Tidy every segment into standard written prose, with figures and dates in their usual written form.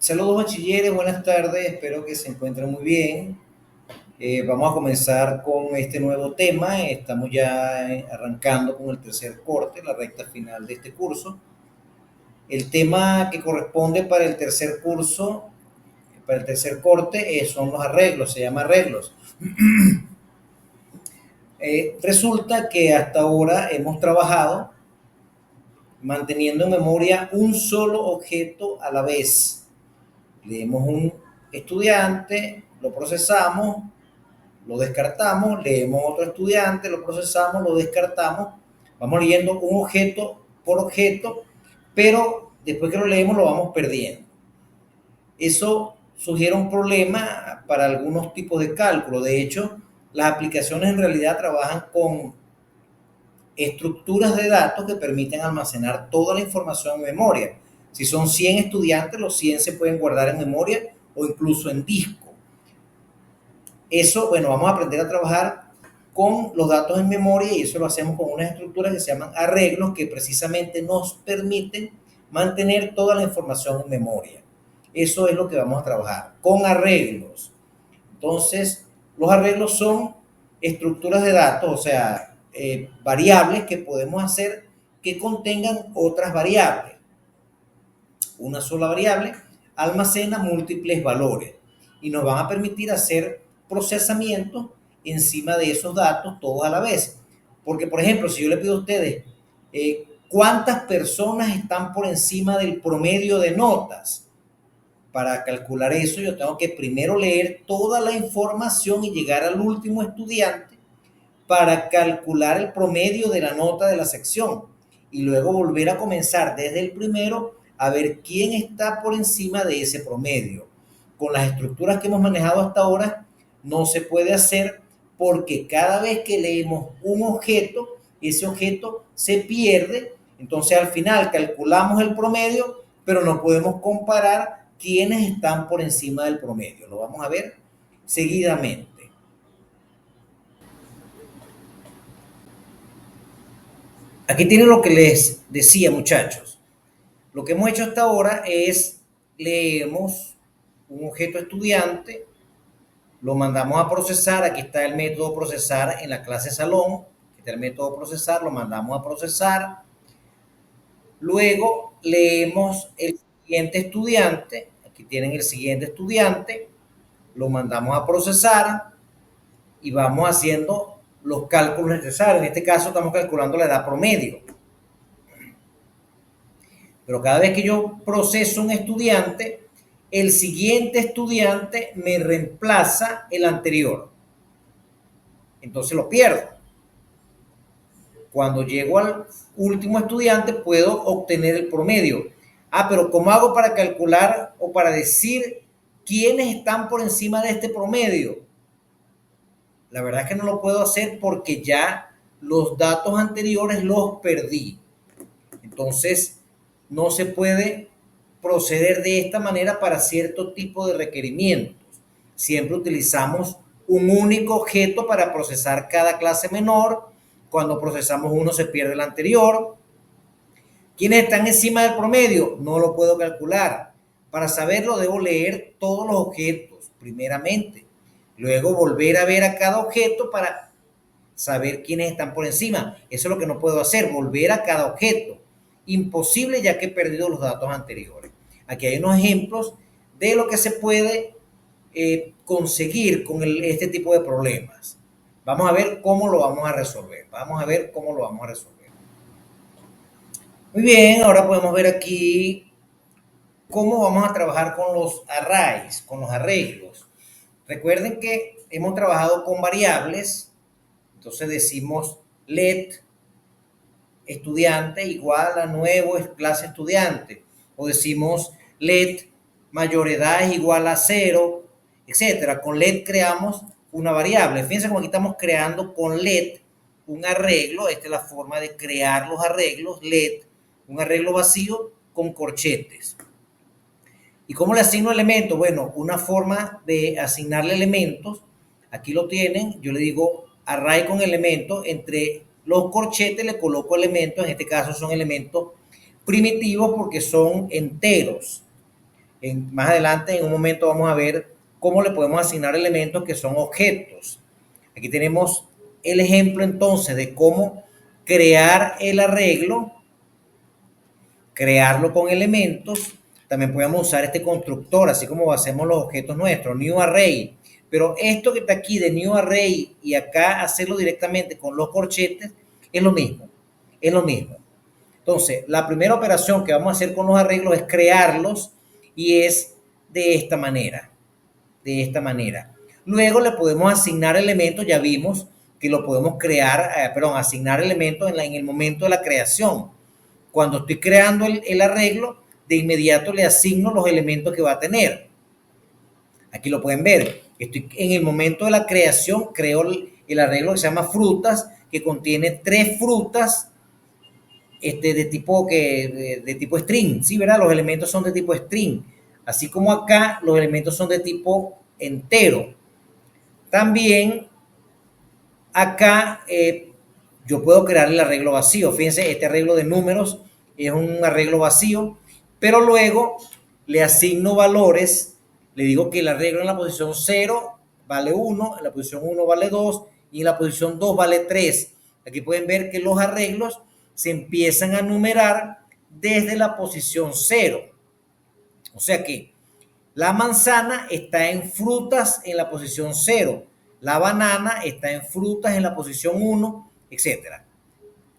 Saludos bachilleres, buenas tardes, espero que se encuentren muy bien. Vamos a comenzar con este nuevo tema. Estamos ya arrancando con el tercer corte, la recta final de este curso. El tema que corresponde para el tercer curso, para el tercer corte, son los arreglos, se llama arreglos. Resulta que hasta ahora hemos trabajado manteniendo en memoria un solo objeto a la vez. Leemos un estudiante, lo procesamos, lo descartamos, leemos otro estudiante, lo procesamos, lo descartamos, vamos leyendo un objeto por objeto, pero después que lo leemos lo vamos perdiendo. Eso sugiere un problema para algunos tipos de cálculo. De hecho, las aplicaciones en realidad trabajan con estructuras de datos que permiten almacenar toda la información en memoria. Si son 100 estudiantes, los 100 se pueden guardar en memoria o incluso en disco. Eso, bueno, vamos a aprender a trabajar con los datos en memoria y eso lo hacemos con unas estructuras que se llaman arreglos que precisamente nos permiten mantener toda la información en memoria. Eso es lo que vamos a trabajar, con arreglos. Entonces, los arreglos son estructuras de datos, o sea, variables que podemos hacer que contengan otras variables. Una sola variable almacena múltiples valores y nos van a permitir hacer procesamientos encima de esos datos todos a la vez. Porque, por ejemplo, si yo le pido a ustedes cuántas personas están por encima del promedio de notas, para calcular eso yo tengo que primero leer toda la información y llegar al último estudiante para calcular el promedio de la nota de la sección y luego volver a comenzar desde el primero a ver quién está por encima de ese promedio. Con las estructuras que hemos manejado hasta ahora no se puede hacer porque cada vez que leemos un objeto, ese objeto se pierde, entonces al final calculamos el promedio, pero no podemos comparar quiénes están por encima del promedio. Lo vamos a ver seguidamente. Aquí tienen lo que les decía, muchachos. Lo que hemos hecho hasta ahora es leemos un objeto estudiante, lo mandamos a procesar. Aquí está el método procesar en la clase salón. Aquí está el método procesar, lo mandamos a procesar. Luego leemos el siguiente estudiante. Aquí tienen el siguiente estudiante, lo mandamos a procesar y vamos haciendo los cálculos necesarios. En este caso estamos calculando la edad promedio. Pero cada vez que yo proceso un estudiante, el siguiente estudiante me reemplaza el anterior. Entonces lo pierdo. Cuando llego al último estudiante puedo obtener el promedio. Pero ¿cómo hago para calcular o para decir quiénes están por encima de este promedio? La verdad es que no lo puedo hacer porque ya los datos anteriores los perdí. Entonces, no se puede proceder de esta manera para cierto tipo de requerimientos. Siempre utilizamos un único objeto para procesar cada clase menor. Cuando procesamos uno se pierde el anterior. ¿Quiénes están encima del promedio? No lo puedo calcular. Para saberlo debo leer todos los objetos primeramente. Luego volver a ver a cada objeto para saber quiénes están por encima. Eso es lo que no puedo hacer, volver a cada objeto. Imposible ya que he perdido los datos anteriores. Aquí hay unos ejemplos de lo que se puede conseguir con este tipo de problemas. Vamos a ver cómo lo vamos a resolver. Vamos a ver cómo lo vamos a resolver. Muy bien, ahora podemos ver aquí cómo vamos a trabajar con los arrays, con los arreglos. Recuerden que hemos trabajado con variables, entonces decimos let estudiante igual a nuevo clase estudiante, o decimos let mayor edad es igual a 0, etcétera. Con let creamos una variable. Fíjense cómo aquí estamos creando con let un arreglo. Esta es la forma de crear los arreglos, let, un arreglo vacío con corchetes. ¿Y cómo le asigno elementos? Bueno, una forma de asignarle elementos, aquí lo tienen, yo le digo array con elementos, entre los corchetes le coloco elementos, en este caso son elementos primitivos porque son enteros. Más adelante, en un momento, vamos a ver cómo le podemos asignar elementos que son objetos. Aquí tenemos el ejemplo entonces de cómo crear el arreglo, crearlo con elementos. También podemos usar este constructor, así como hacemos los objetos nuestros, new array. Pero esto que está aquí de new array y acá hacerlo directamente con los corchetes es lo mismo, es lo mismo. Entonces, la primera operación que vamos a hacer con los arreglos es crearlos y es de esta manera, de esta manera. Luego le podemos asignar elementos, ya vimos que lo podemos crear, asignar elementos en el momento de la creación. Cuando estoy creando el arreglo, de inmediato le asigno los elementos que va a tener. Aquí lo pueden ver. Estoy en el momento de la creación, creo el arreglo que se llama frutas, que contiene 3 frutas de tipo string, ¿sí, verdad? Los elementos son de tipo string. Así como acá, los elementos son de tipo entero. También acá yo puedo crear el arreglo vacío. Fíjense, este arreglo de números es un arreglo vacío, pero luego le asigno valores. Le digo que el arreglo en la posición 0 vale 1, en la posición 1 vale 2 y en la posición 2 vale 3. Aquí pueden ver que los arreglos se empiezan a numerar desde la posición 0. O sea que la manzana está en frutas en la posición 0. La banana está en frutas en la posición 1, etc.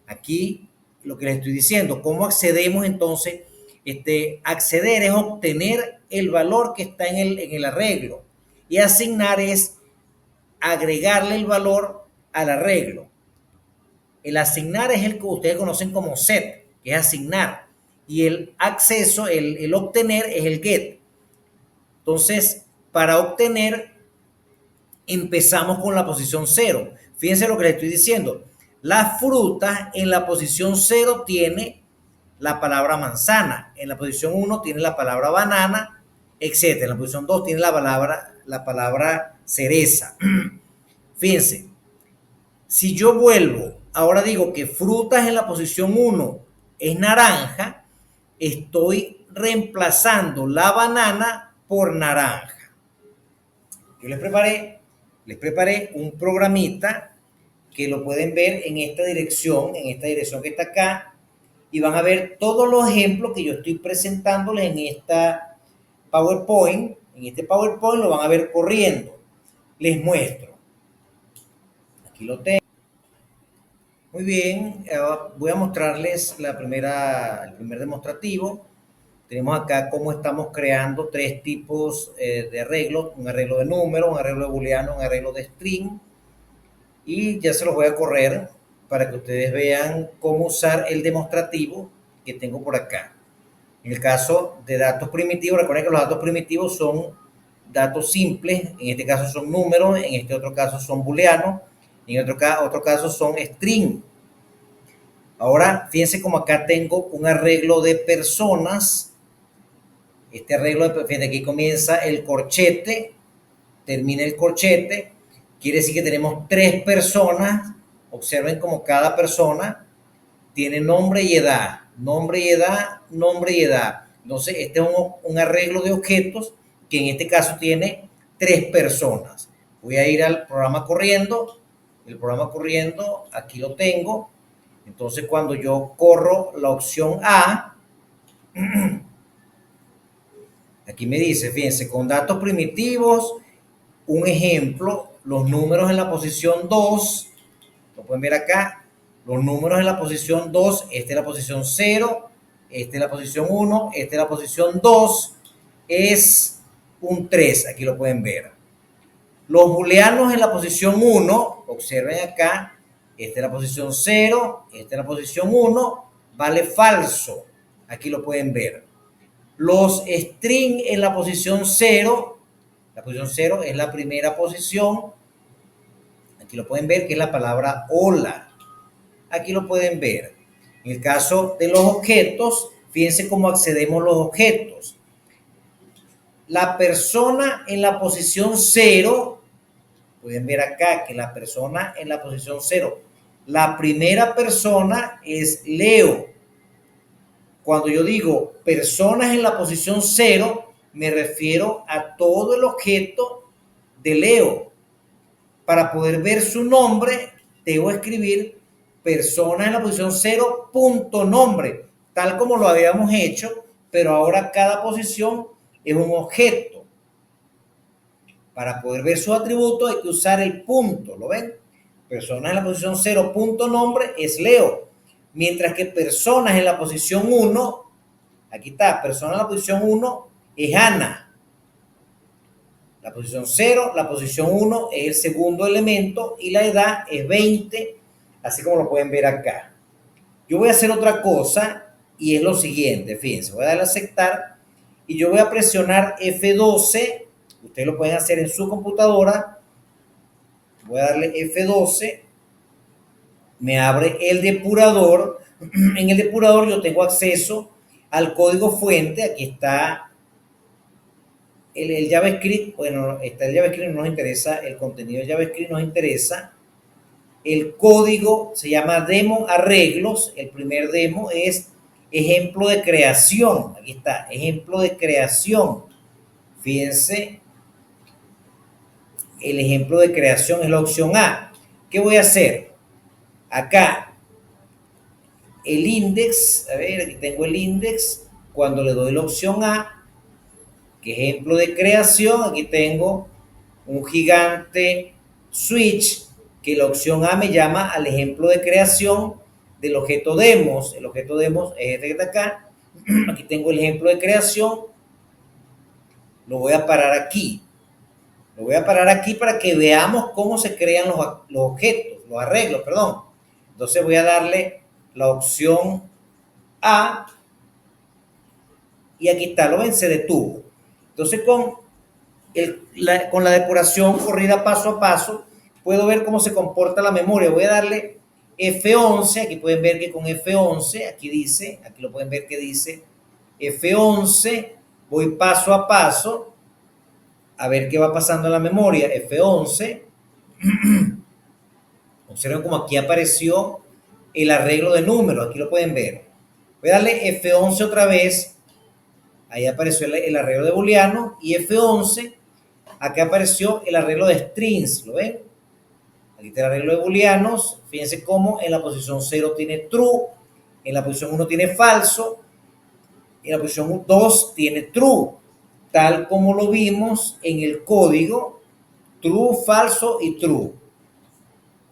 Aquí lo que les estoy diciendo, ¿cómo accedemos entonces? Acceder es obtener el valor que está en el arreglo y asignar es agregarle el valor al arreglo. El asignar es el que ustedes conocen como set, que es asignar, y el acceso, el obtener es el get. Entonces, para obtener, empezamos con la posición 0. Fíjense lo que les estoy diciendo. La fruta en la posición 0 tiene la palabra manzana, en la posición 1 tiene la palabra banana, etc. En la posición 2 tiene la palabra cereza. Fíjense, si yo vuelvo, ahora digo que frutas en la posición 1 es naranja, estoy reemplazando la banana por naranja. Yo les preparé un programita que lo pueden ver en esta dirección que está acá, y van a ver todos los ejemplos que yo estoy presentándoles en esta PowerPoint. En este PowerPoint lo van a ver corriendo. Les muestro. Aquí lo tengo. Muy bien, voy a mostrarles el primer demostrativo. Tenemos acá cómo estamos creando 3 tipos de arreglos, un arreglo de número, un arreglo de booleano, un arreglo de string. Y ya se los voy a correr para que ustedes vean cómo usar el demostrativo que tengo por acá. En el caso de datos primitivos, recuerden que los datos primitivos son datos simples, en este caso son números, en este otro caso son booleanos, en otro caso son string. Ahora, fíjense como acá tengo un arreglo de personas. Este arreglo, fíjense, aquí comienza el corchete, termina el corchete, quiere decir que tenemos 3 personas. Observen como cada persona tiene nombre y edad, nombre y edad, nombre y edad. Entonces, este es un arreglo de objetos que en este caso tiene 3 personas. Voy a ir al programa corriendo. El programa corriendo, aquí lo tengo. Entonces, cuando yo corro la opción A, aquí me dice, fíjense, con datos primitivos, un ejemplo, los números en la posición 2, lo pueden ver acá, los números en la posición 2, esta es la posición 0, esta es la posición 1, esta es la posición 2, es un 3, aquí lo pueden ver. Los booleanos en la posición 1, observen acá, esta es la posición 0, esta es la posición 1, vale falso, aquí lo pueden ver. Los string en la posición 0, la posición 0 es la primera posición, aquí lo pueden ver que es la palabra hola, aquí lo pueden ver. En el caso de los objetos, fíjense cómo accedemos a los objetos. La persona en la posición 0, pueden ver acá que la persona en la posición 0, la primera persona es Leo. Cuando yo digo personas en la posición 0, me refiero a todo el objeto de Leo. Para poder ver su nombre, debo escribir persona en la posición 0, punto nombre, tal como lo habíamos hecho, pero ahora cada posición es un objeto. Para poder ver sus atributos hay que usar el punto, ¿lo ven? Personas en la posición 0, punto nombre, es Leo. Mientras que personas en la posición 1, aquí está, personas en la posición 1 es Ana. La posición 0, la posición 1 es el segundo elemento y la edad es 20, así como lo pueden ver acá. Yo voy a hacer otra cosa y es lo siguiente, fíjense, voy a darle a aceptar y yo voy a presionar F12, ustedes lo pueden hacer en su computadora, voy a darle F12, me abre el depurador, en el depurador yo tengo acceso al código fuente, aquí está el JavaScript, bueno, está el JavaScript, no nos interesa, el contenido de JavaScript nos interesa, el código se llama demo arreglos, el primer demo es ejemplo de creación, aquí está, ejemplo de creación, fíjense, el ejemplo de creación es la opción A. ¿Qué voy a hacer? Acá, el index, a ver, aquí tengo el index, cuando le doy la opción A, que ejemplo de creación, aquí tengo un gigante switch, que la opción A me llama al ejemplo de creación del objeto demos. El objeto demos es este que está acá. Aquí tengo el ejemplo de creación. Lo voy a parar aquí. Lo voy a parar aquí para que veamos cómo se crean los objetos, los arreglos, perdón. Entonces voy a darle la opción A y aquí está, lo ven, se detuvo. Entonces con la depuración corrida paso a paso, puedo ver cómo se comporta la memoria. Voy a darle F11, aquí pueden ver que con F11, aquí dice, aquí lo pueden ver que dice F11, voy paso a paso, a ver qué va pasando en la memoria, F11, observen como aquí apareció el arreglo de números, aquí lo pueden ver. Voy a darle F11 otra vez, ahí apareció el arreglo de booleano, y F11, acá apareció el arreglo de strings, ¿lo ven? Aquí está el arreglo de booleanos, fíjense cómo en la posición 0 tiene true, en la posición 1 tiene falso, en la posición 2 tiene true, tal como lo vimos en el código, true, falso y true.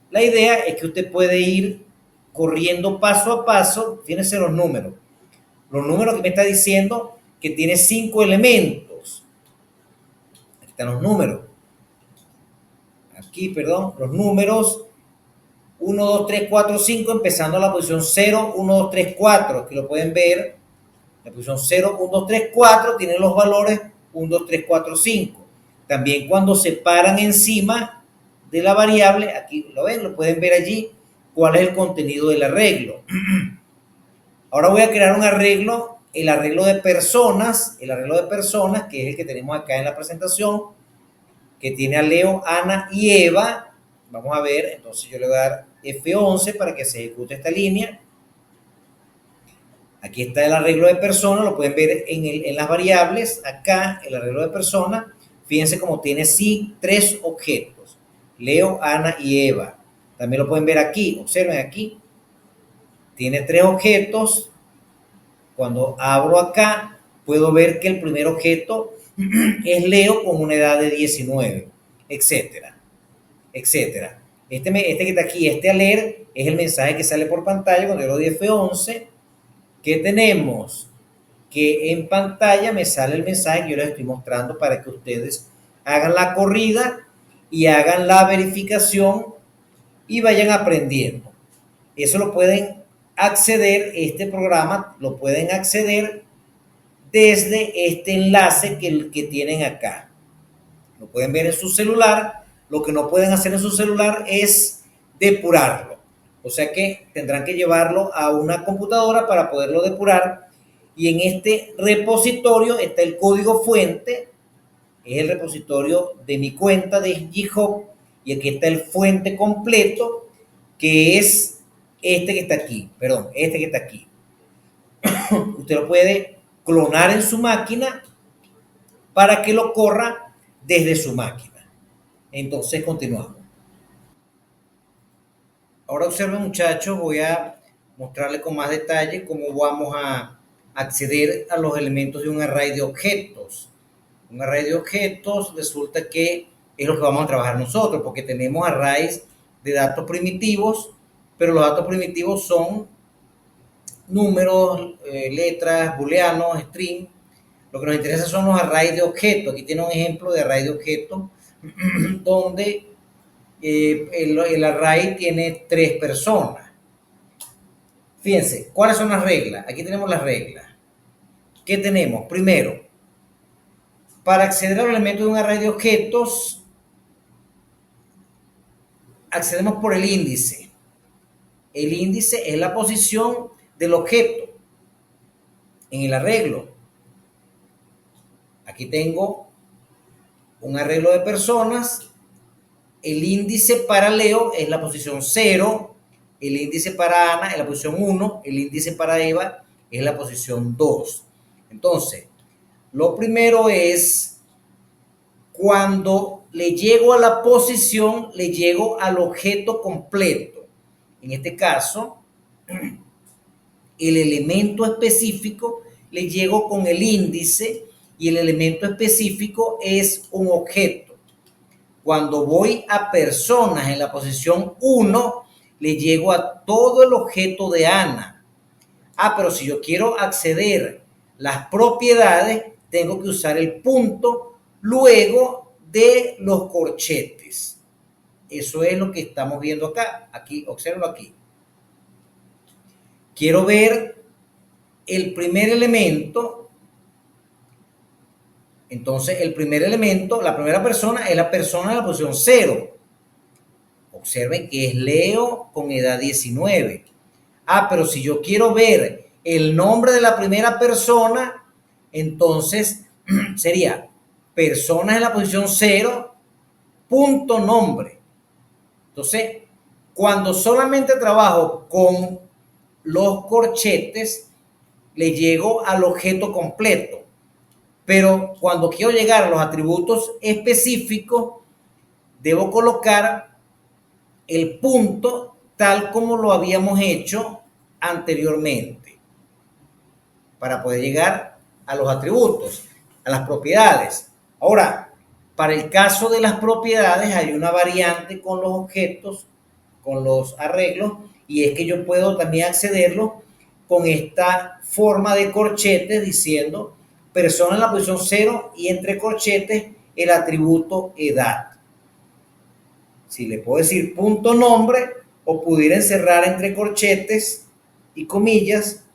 La idea es que usted puede ir corriendo paso a paso, fíjense los números que me está diciendo que tiene 5 elementos, aquí están los números, aquí, perdón, los números 1, 2, 3, 4, 5, empezando la posición 0, 1, 2, 3, 4. Aquí lo pueden ver. La posición 0, 1, 2, 3, 4 tiene los valores 1, 2, 3, 4, 5. También cuando se paran encima de la variable, aquí lo ven, lo pueden ver allí, cuál es el contenido del arreglo. Ahora voy a crear un arreglo, el arreglo de personas, que es el que tenemos acá en la presentación, que tiene a Leo, Ana y Eva. Vamos a ver, entonces yo le voy a dar F11 para que se ejecute esta línea. Aquí está el arreglo de persona, lo pueden ver en las variables. Acá el arreglo de persona, fíjense cómo tiene sí 3 objetos, Leo, Ana y Eva. También lo pueden ver aquí, observen aquí, tiene 3 objetos. Cuando abro acá, puedo ver que el primer objeto es Leo con una edad de 19, etcétera, etcétera. Este que está aquí, este alert, es el mensaje que sale por pantalla cuando yo lo doy F11. ¿Qué tenemos? Que en pantalla me sale el mensaje que yo les estoy mostrando para que ustedes hagan la corrida y hagan la verificación y vayan aprendiendo. Eso lo pueden acceder, este programa lo pueden acceder desde este enlace que tienen acá. Lo pueden ver en su celular. Lo que no pueden hacer en su celular es depurarlo. O sea que tendrán que llevarlo a una computadora para poderlo depurar. Y en este repositorio está el código fuente. Es el repositorio de mi cuenta de GitHub. Y aquí está el fuente completo, que es este que está aquí. Perdón, este que está aquí. Usted lo puede clonar en su máquina para que lo corra desde su máquina. Entonces continuamos. Ahora observen, muchachos, voy a mostrarles con más detalle cómo vamos a acceder a los elementos de un array de objetos. Un array de objetos resulta que es lo que vamos a trabajar nosotros, porque tenemos arrays de datos primitivos, pero los datos primitivos son números, letras, booleanos, string. Lo que nos interesa son los arrays de objetos. Aquí tiene un ejemplo de array de objetos donde el array tiene 3 personas. Fíjense, ¿cuáles son las reglas? Aquí tenemos las reglas. ¿Qué tenemos? Primero, para acceder al elemento de un array de objetos, accedemos por el índice. El índice es la posición del objeto en el arreglo. Aquí tengo un arreglo de personas. El índice para Leo es la posición 0. El índice para Ana es la posición 1. El índice para Eva es la posición 2. Entonces, lo primero es cuando le llego a la posición, le llego al objeto completo. En este caso, el elemento específico le llego con el índice y el elemento específico es un objeto. Cuando voy a personas en la posición 1, le llego a todo el objeto de Ana. Pero si yo quiero acceder las propiedades, tengo que usar el punto luego de los corchetes. Eso es lo que estamos viendo acá. Aquí, obsérvenlo aquí. Quiero ver el primer elemento. Entonces, el primer elemento, la primera persona, es la persona en la posición 0. Observen que es Leo con edad 19. Pero si yo quiero ver el nombre de la primera persona, entonces sería personas en la posición 0, punto nombre. Entonces, cuando solamente trabajo con los corchetes, le llego al objeto completo. Pero cuando quiero llegar a los atributos específicos, debo colocar el punto tal como lo habíamos hecho anteriormente para poder llegar a los atributos, a las propiedades. Ahora, para el caso de las propiedades hay una variante con los objetos, con los arreglos, y es que yo puedo también accederlo con esta forma de corchetes diciendo persona en la posición 0 y entre corchetes el atributo edad. Si le puedo decir punto nombre o pudiera encerrar entre corchetes y comillas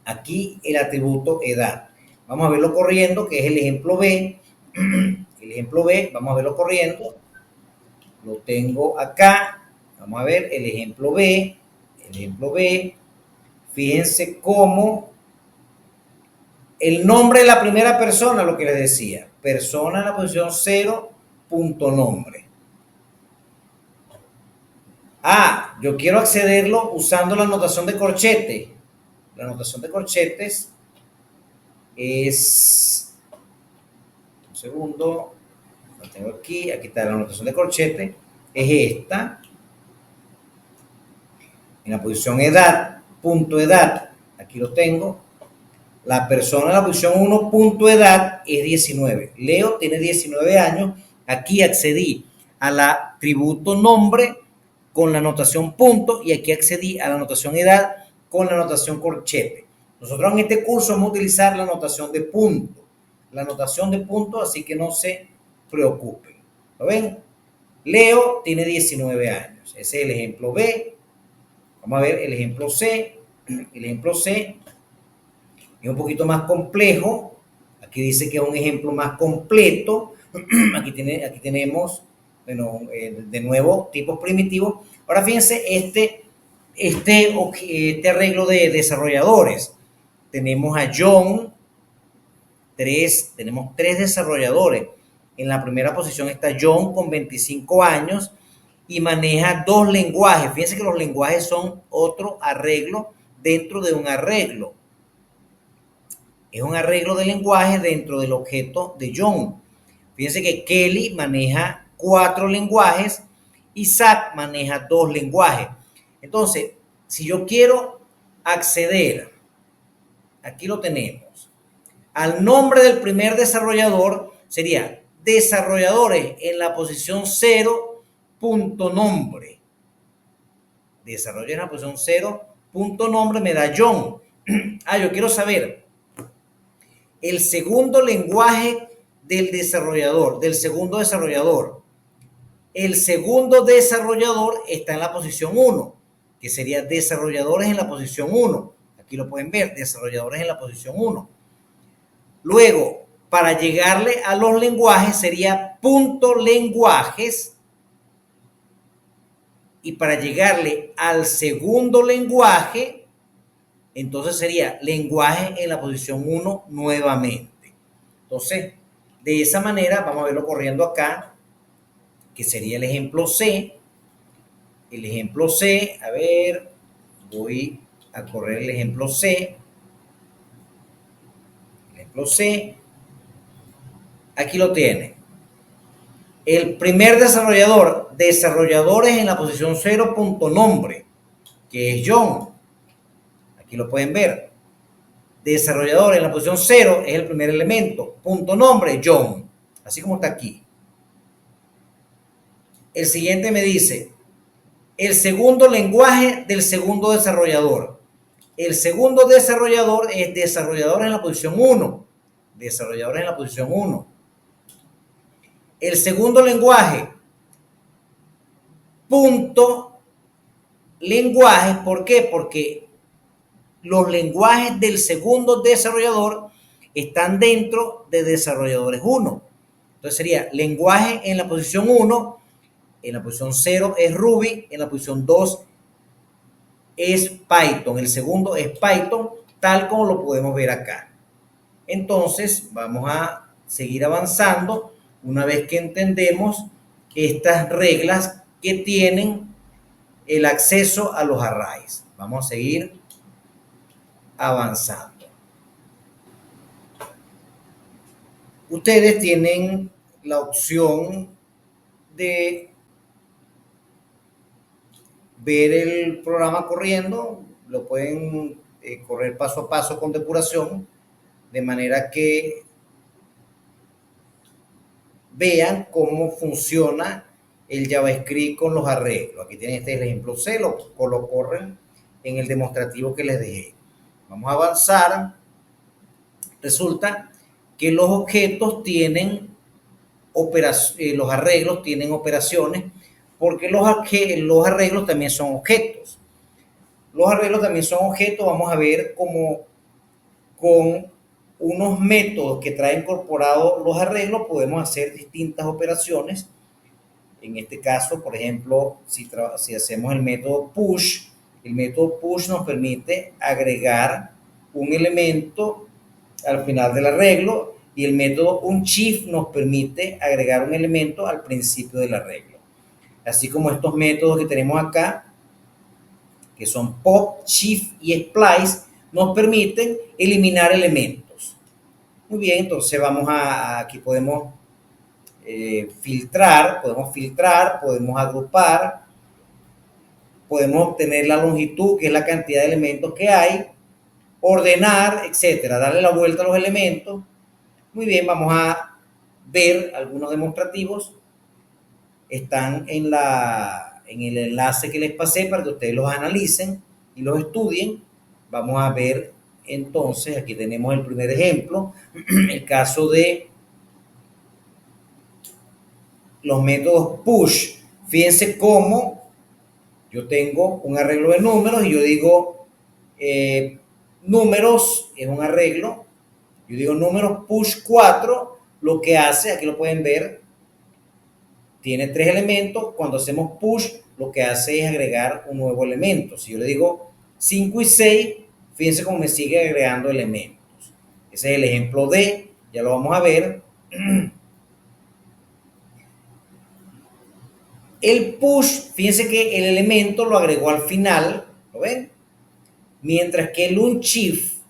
aquí el atributo edad. Vamos a verlo corriendo, que es el ejemplo B. El ejemplo B, vamos a verlo corriendo. Lo tengo acá. Vamos a ver el ejemplo B. El ejemplo B. Fíjense cómo el nombre de la primera persona, lo que les decía. Persona en la posición 0, punto nombre. Yo quiero accederlo usando la notación de corchete. La notación de corchetes es, un segundo, lo tengo aquí está la notación de corchete, es esta, en la posición edad, punto edad, aquí lo tengo, la persona en la posición 1, punto edad, es 19, Leo tiene 19 años, aquí accedí al atributo nombre con la notación punto y aquí accedí a la notación edad con la notación corchete. Nosotros en este curso vamos a utilizar la notación de punto. La notación de punto, así que no se preocupen. ¿Lo ven? Leo tiene 19 años. Ese es el ejemplo B. Vamos a ver el ejemplo C. El ejemplo C es un poquito más complejo. Aquí dice que es un ejemplo más completo. Aquí tenemos, bueno, de nuevo, tipos primitivos. Ahora fíjense este arreglo de desarrolladores. Tenemos a John, tenemos 3 desarrolladores. En la primera posición está John con 25 años y maneja 2 lenguajes. Fíjense que los lenguajes son otro arreglo dentro de un arreglo. Es un arreglo de lenguaje dentro del objeto de John. Fíjense que Kelly maneja 4 lenguajes y Zach maneja 2 lenguajes. Entonces, si yo quiero acceder, aquí lo tenemos, al nombre del primer desarrollador, sería desarrolladores en la posición 0, punto nombre. Desarrollo en la posición 0, punto nombre me da John. Yo quiero saber el segundo lenguaje del desarrollador, del segundo desarrollador. El segundo desarrollador está en la posición 1, que sería desarrolladores en la posición 1. Aquí lo pueden ver, desarrolladores en la posición 1. Luego, para llegarle a los lenguajes sería punto lenguajes. Y para llegarle al segundo lenguaje, entonces sería lenguaje en la posición 1 nuevamente. Entonces, de esa manera, vamos a verlo corriendo acá, que sería el ejemplo C. El ejemplo C, a ver, voy a correr el ejemplo C. El ejemplo C, aquí lo tiene. El primer desarrollador, desarrolladores en la posición 0, punto nombre, que es John. Aquí lo pueden ver. Desarrollador en la posición 0 es el primer elemento. Punto nombre, John. Así como está aquí. El siguiente me dice, el segundo lenguaje del segundo desarrollador. El segundo desarrollador es desarrollador en la posición 1. Desarrollador en la posición 1. El segundo lenguaje, punto lenguaje. ¿Por qué? Porque los lenguajes del segundo desarrollador están dentro de desarrolladores 1. Entonces sería lenguaje en la posición 1, en la posición 0 es Ruby, en la posición 2 es Python, el segundo es Python, tal como lo podemos ver acá. Entonces vamos a seguir avanzando una vez que entendemos estas reglas que tienen el acceso a los arrays. Vamos a seguir avanzando. Ustedes tienen la opción de ver el programa corriendo, lo pueden correr paso a paso con depuración, de manera que vean cómo funciona el JavaScript con los arreglos. Aquí tienen este ejemplo C, lo corren en el demostrativo que les dejé. Vamos a avanzar. Resulta que los objetos tienen los arreglos tienen operaciones, porque los arreglos también son objetos. Los arreglos también son objetos. Vamos a ver cómo con unos métodos que traen incorporados los arreglos podemos hacer distintas operaciones. En este caso, por ejemplo, si hacemos el método push nos permite agregar un elemento al final del arreglo, y el método unShift nos permite agregar un elemento al principio del arreglo. Así como estos métodos que tenemos acá, que son pop, shift y splice, nos permiten eliminar elementos. Muy bien, entonces aquí podemos filtrar, podemos agrupar, podemos obtener la longitud, que es la cantidad de elementos que hay, ordenar, etcétera, darle la vuelta a los elementos. Muy bien, vamos a ver algunos demostrativos. Están en el enlace que les pasé para que ustedes los analicen y los estudien. Vamos a ver entonces, aquí tenemos el primer ejemplo, el caso de los métodos push. Fíjense cómo yo tengo un arreglo de números y yo digo números es un arreglo. Yo digo números push 4, lo que hace, aquí lo pueden ver, tiene 3 elementos. Cuando hacemos push, lo que hace es agregar un nuevo elemento. Si yo le digo 5 y 6, fíjense cómo me sigue agregando elementos. Ese es el ejemplo D, ya lo vamos a ver. El push, fíjense que el elemento lo agregó al final, ¿lo ven? Mientras que el unShift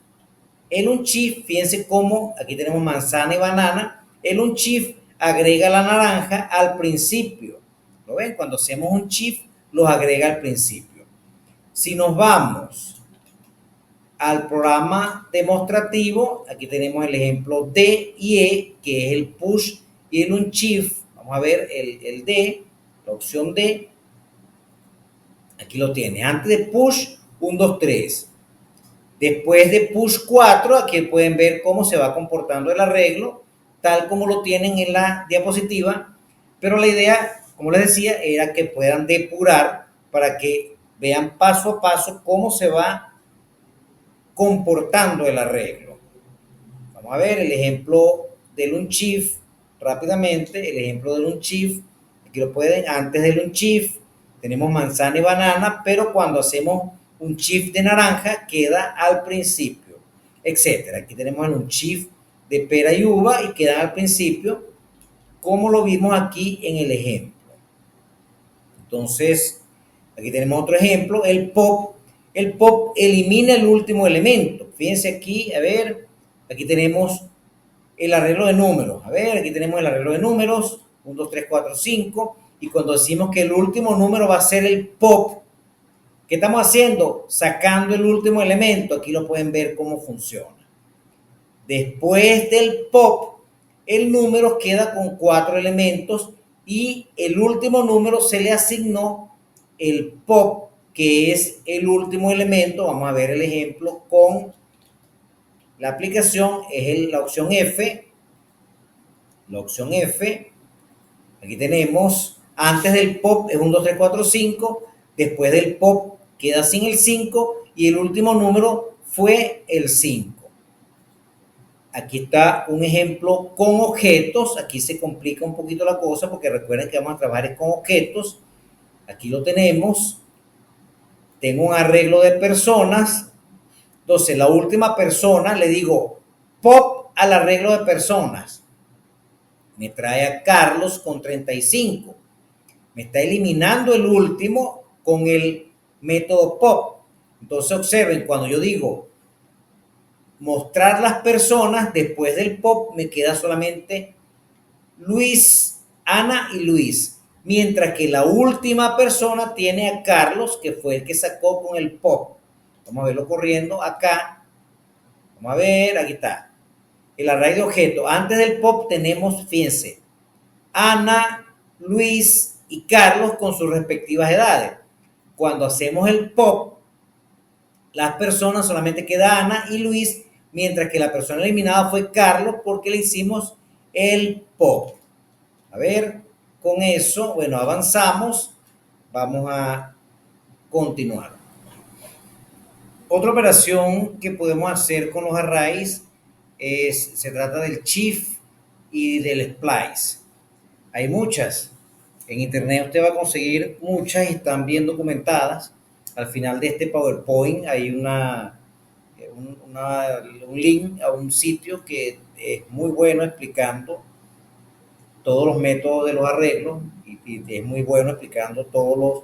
El unchief, fíjense cómo aquí tenemos manzana y banana. El unchief agrega la naranja al principio. ¿Lo ven? Cuando hacemos un chief, los agrega al principio. Si nos vamos al programa demostrativo, aquí tenemos el ejemplo D y E, que es el push y el unchief. Vamos a ver el D, la opción D. Aquí lo tiene. Antes de push, 1, 2, 3. Después de push 4, aquí pueden ver cómo se va comportando el arreglo, tal como lo tienen en la diapositiva. Pero la idea, como les decía, era que puedan depurar para que vean paso a paso cómo se va comportando el arreglo. Vamos a ver el ejemplo del unchief rápidamente. El ejemplo del unchief, aquí lo pueden, antes del unchief tenemos manzana y banana, pero cuando hacemos un chief de naranja queda al principio, etcétera. Aquí tenemos el unchief de pera y uva y quedan al principio, como lo vimos aquí en el ejemplo. Entonces, aquí tenemos otro ejemplo, el pop. El pop elimina el último elemento. Fíjense aquí, a ver, aquí tenemos el arreglo de números. A ver, aquí tenemos el arreglo de números, 1, 2, 3, 4, 5. Y cuando decimos que el último número va a ser el pop, ¿qué estamos haciendo? Sacando el último elemento. Aquí lo pueden ver cómo funciona. Después del pop, el número queda con 4 elementos y el último número se le asignó el pop, que es el último elemento. Vamos a ver el ejemplo con la aplicación, es la opción F. La opción F, aquí tenemos, antes del pop es 1, 2, 3, 4, 5, después del pop queda sin el 5 y el último número fue el 5. Aquí está un ejemplo con objetos. Aquí se complica un poquito la cosa porque recuerden que vamos a trabajar con objetos. Aquí lo tenemos. Tengo un arreglo de personas. Entonces, la última persona le digo pop al arreglo de personas. Me trae a Carlos con 35. Me está eliminando el último con el método pop. Entonces, observen, cuando yo digo mostrar las personas, después del pop me queda solamente Luis, Ana y Luis. Mientras que la última persona tiene a Carlos, que fue el que sacó con el pop. Vamos a verlo corriendo acá. Vamos a ver, aquí está. El array de objetos. Antes del pop tenemos, fíjense, Ana, Luis y Carlos con sus respectivas edades. Cuando hacemos el pop, las personas solamente queda Ana y Luis, mientras que la persona eliminada fue Carlos porque le hicimos el pop. A ver, con eso, bueno, avanzamos. Vamos a continuar. Otra operación que podemos hacer con los arrays se trata del chief y del splice. Hay muchas. En internet usted va a conseguir muchas y están bien documentadas. Al final de este PowerPoint hay un link a un sitio que es muy bueno explicando todos los métodos de los arreglos y es muy bueno explicando todos los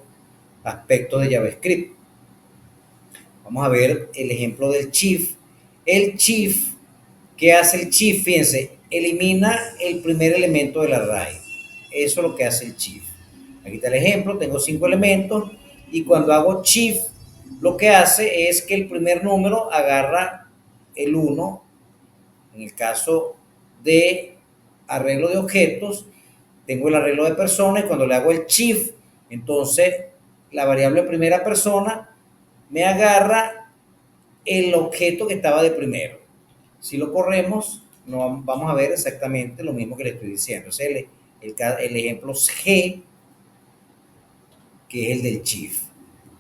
aspectos de JavaScript. Vamos a ver el ejemplo del chief. El chief, ¿qué hace el chief? Fíjense, elimina el primer elemento del array. Eso es lo que hace el chief. Aquí está el ejemplo, tengo 5 elementos y cuando hago chief, lo que hace es que el primer número agarra el 1. En el caso de arreglo de objetos, tengo el arreglo de personas y cuando le hago el chief, entonces la variable primera persona me agarra el objeto que estaba de primero. Si lo corremos, no, vamos a ver exactamente lo mismo que le estoy diciendo. O sea, el ejemplo G, que es el del chief.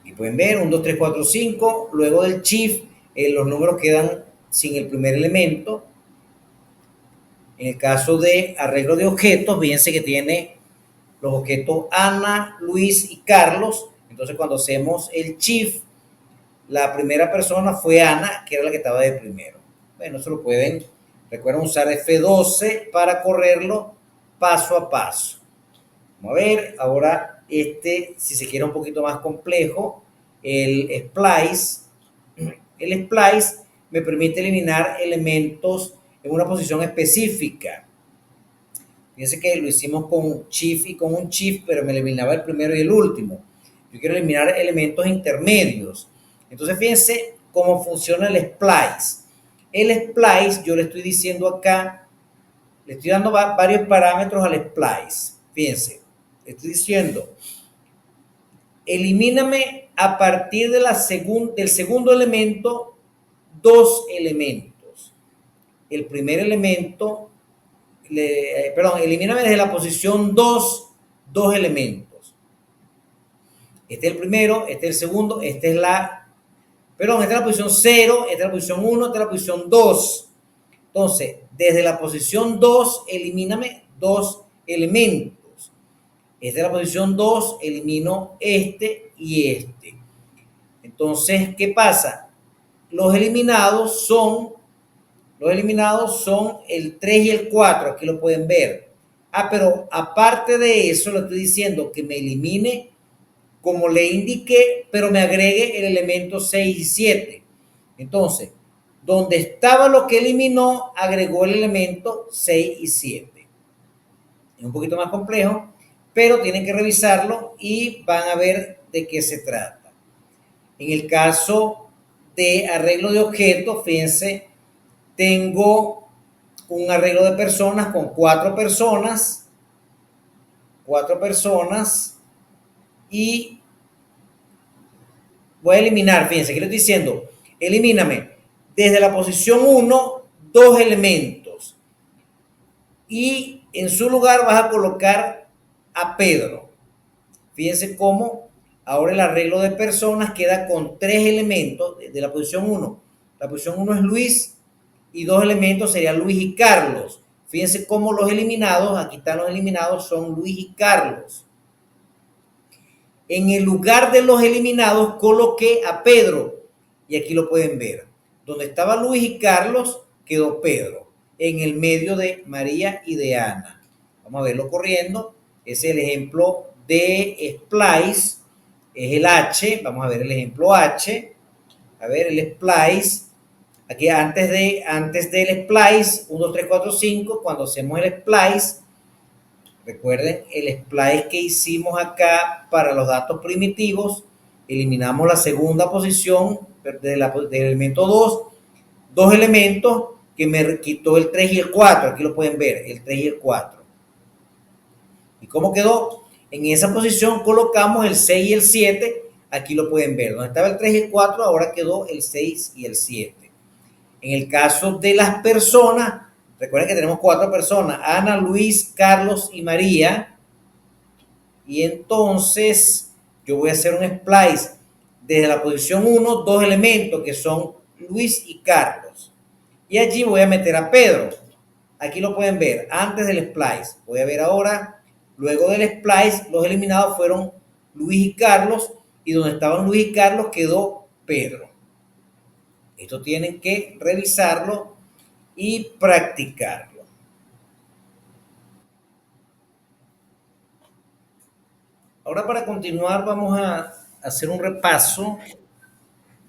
Y pueden ver 1, 2, 3, 4, 5. Luego del chief, los números quedan sin el primer elemento. En el caso de arreglo de objetos, fíjense que tiene los objetos Ana, Luis y Carlos. Entonces, cuando hacemos el chief, la primera persona fue Ana, que era la que estaba de primero. Bueno, eso lo pueden, recuerden usar F12 para correrlo paso a paso. Vamos a ver, ahora si se quiere un poquito más complejo, el splice. El splice me permite eliminar elementos en una posición específica. Fíjense que lo hicimos con un shift y con un shift, pero me eliminaba el primero y el último. Yo quiero eliminar elementos intermedios. Entonces fíjense cómo funciona el splice. El splice, yo le estoy diciendo acá, le estoy dando varios parámetros al splice. Fíjense, le estoy diciendo, elimíname a partir de del segundo elemento dos elementos. El primer elemento, elimíname desde la posición 2, dos elementos. Este es el primero, este es el segundo, esta es la posición 0, esta es la posición 1, esta es la posición 2. Entonces, desde la posición 2, elimíname dos elementos. Esta es la posición 2, elimino este y este. Entonces, ¿qué pasa? Los eliminados son el 3 y el 4, aquí lo pueden ver. Pero aparte de eso, le estoy diciendo que me elimine como le indiqué, pero me agregue el elemento 6 y 7. Entonces, donde estaba lo que eliminó, agregó el elemento 6 y 7. Es un poquito más complejo, pero tienen que revisarlo y van a ver de qué se trata. En el caso de arreglo de objetos, fíjense, tengo un arreglo de personas con 4 personas y voy a eliminar, fíjense, ¿qué le estoy diciendo? Elimíname desde la posición 1 dos elementos y en su lugar vas a colocar a Pedro. Fíjense cómo ahora el arreglo de personas queda con 3 elementos de la posición 1. La posición 1 es Luis y 2 elementos serían Luis y Carlos. Fíjense cómo los eliminados, aquí están los eliminados, son Luis y Carlos. En el lugar de los eliminados coloqué a Pedro y aquí lo pueden ver. Donde estaba Luis y Carlos quedó Pedro, en el medio de María y de Ana. Vamos a verlo corriendo. Ese es el ejemplo de splice, es el H. Vamos a ver el ejemplo H. A ver, el splice. Aquí antes del splice, 1, 2, 3, 4, 5, cuando hacemos el splice, recuerden el splice que hicimos acá para los datos primitivos, eliminamos la segunda posición del elemento 2, dos elementos que me quitó el 3 y el 4, aquí lo pueden ver, el 3 y el 4. ¿Y cómo quedó? En esa posición colocamos el 6 y el 7, aquí lo pueden ver, donde estaba el 3 y el 4, ahora quedó el 6 y el 7. En el caso de las personas, recuerden que tenemos 4 personas, Ana, Luis, Carlos y María. Y entonces yo voy a hacer un splice desde la posición 1, dos elementos que son Luis y Carlos. Y allí voy a meter a Pedro. Aquí lo pueden ver, antes del splice. Voy a ver ahora, luego del splice, los eliminados fueron Luis y Carlos. Y donde estaban Luis y Carlos quedó Pedro. Esto tienen que revisarlo y practicarlo. Ahora para continuar vamos a hacer un repaso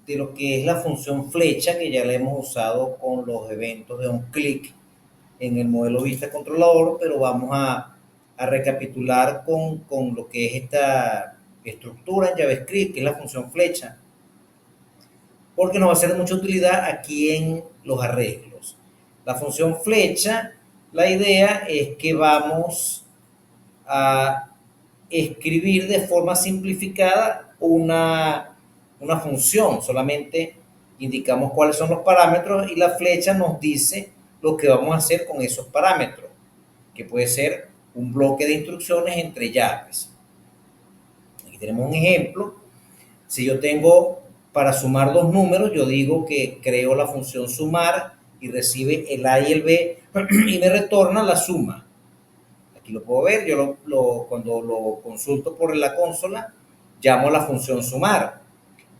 de lo que es la función flecha que ya la hemos usado con los eventos de onClick en el modelo vista controlador, pero vamos a recapitular con lo que es esta estructura en JavaScript, que es la función flecha, porque nos va a ser de mucha utilidad aquí en los arreglos. La función flecha, la idea es que vamos a escribir de forma simplificada una función. Solamente indicamos cuáles son los parámetros y la flecha nos dice lo que vamos a hacer con esos parámetros, que puede ser un bloque de instrucciones entre llaves. Aquí tenemos un ejemplo. Si yo tengo para sumar dos números, yo digo que creo la función sumar y recibe el A y el B y me retorna la suma. Aquí lo puedo ver, yo cuando lo consulto por la consola, llamo a la función sumar.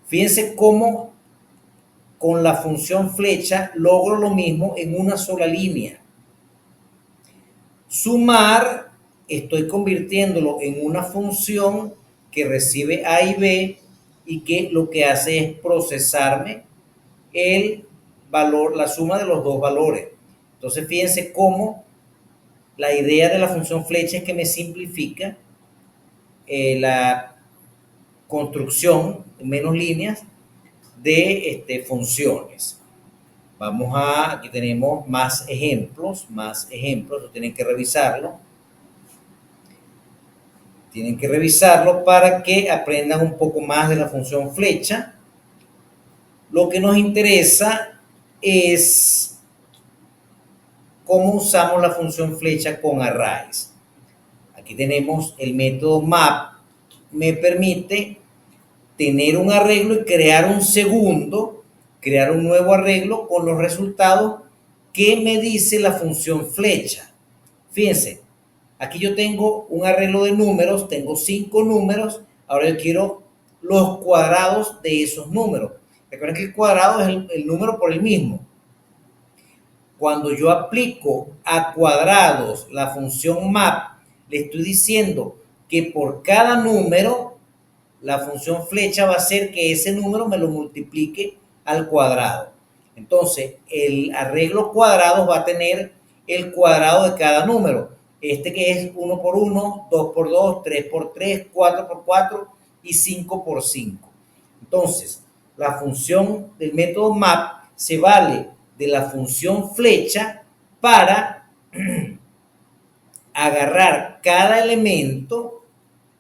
Fíjense cómo con la función flecha logro lo mismo en una sola línea. Sumar, estoy convirtiéndolo en una función que recibe A y B y que lo que hace es procesarme valor, la suma de los dos valores. Entonces fíjense cómo la idea de la función flecha es que me simplifica la construcción en menos líneas de funciones. Vamos a, aquí tenemos más ejemplos, tienen que revisarlo. Tienen que revisarlo para que aprendan un poco más de la función flecha. Lo que nos interesa es cómo usamos la función flecha con arrays. Aquí tenemos el método map, me permite tener un arreglo y crear un segundo, crear un nuevo arreglo con los resultados que me dice la función flecha. Fíjense, aquí yo tengo un arreglo de números, tengo 5 números, ahora yo quiero los cuadrados de esos números. Recuerden que el cuadrado es el número por el mismo. Cuando yo aplico a cuadrados la función map, le estoy diciendo que por cada número, la función flecha va a hacer que ese número me lo multiplique al cuadrado. Entonces, el arreglo cuadrados va a tener el cuadrado de cada número. Este que es 1 por 1, 2 por 2, 3 por 3, 4 por 4 y 5 por 5. Entonces, la función del método map se vale de la función flecha para agarrar cada elemento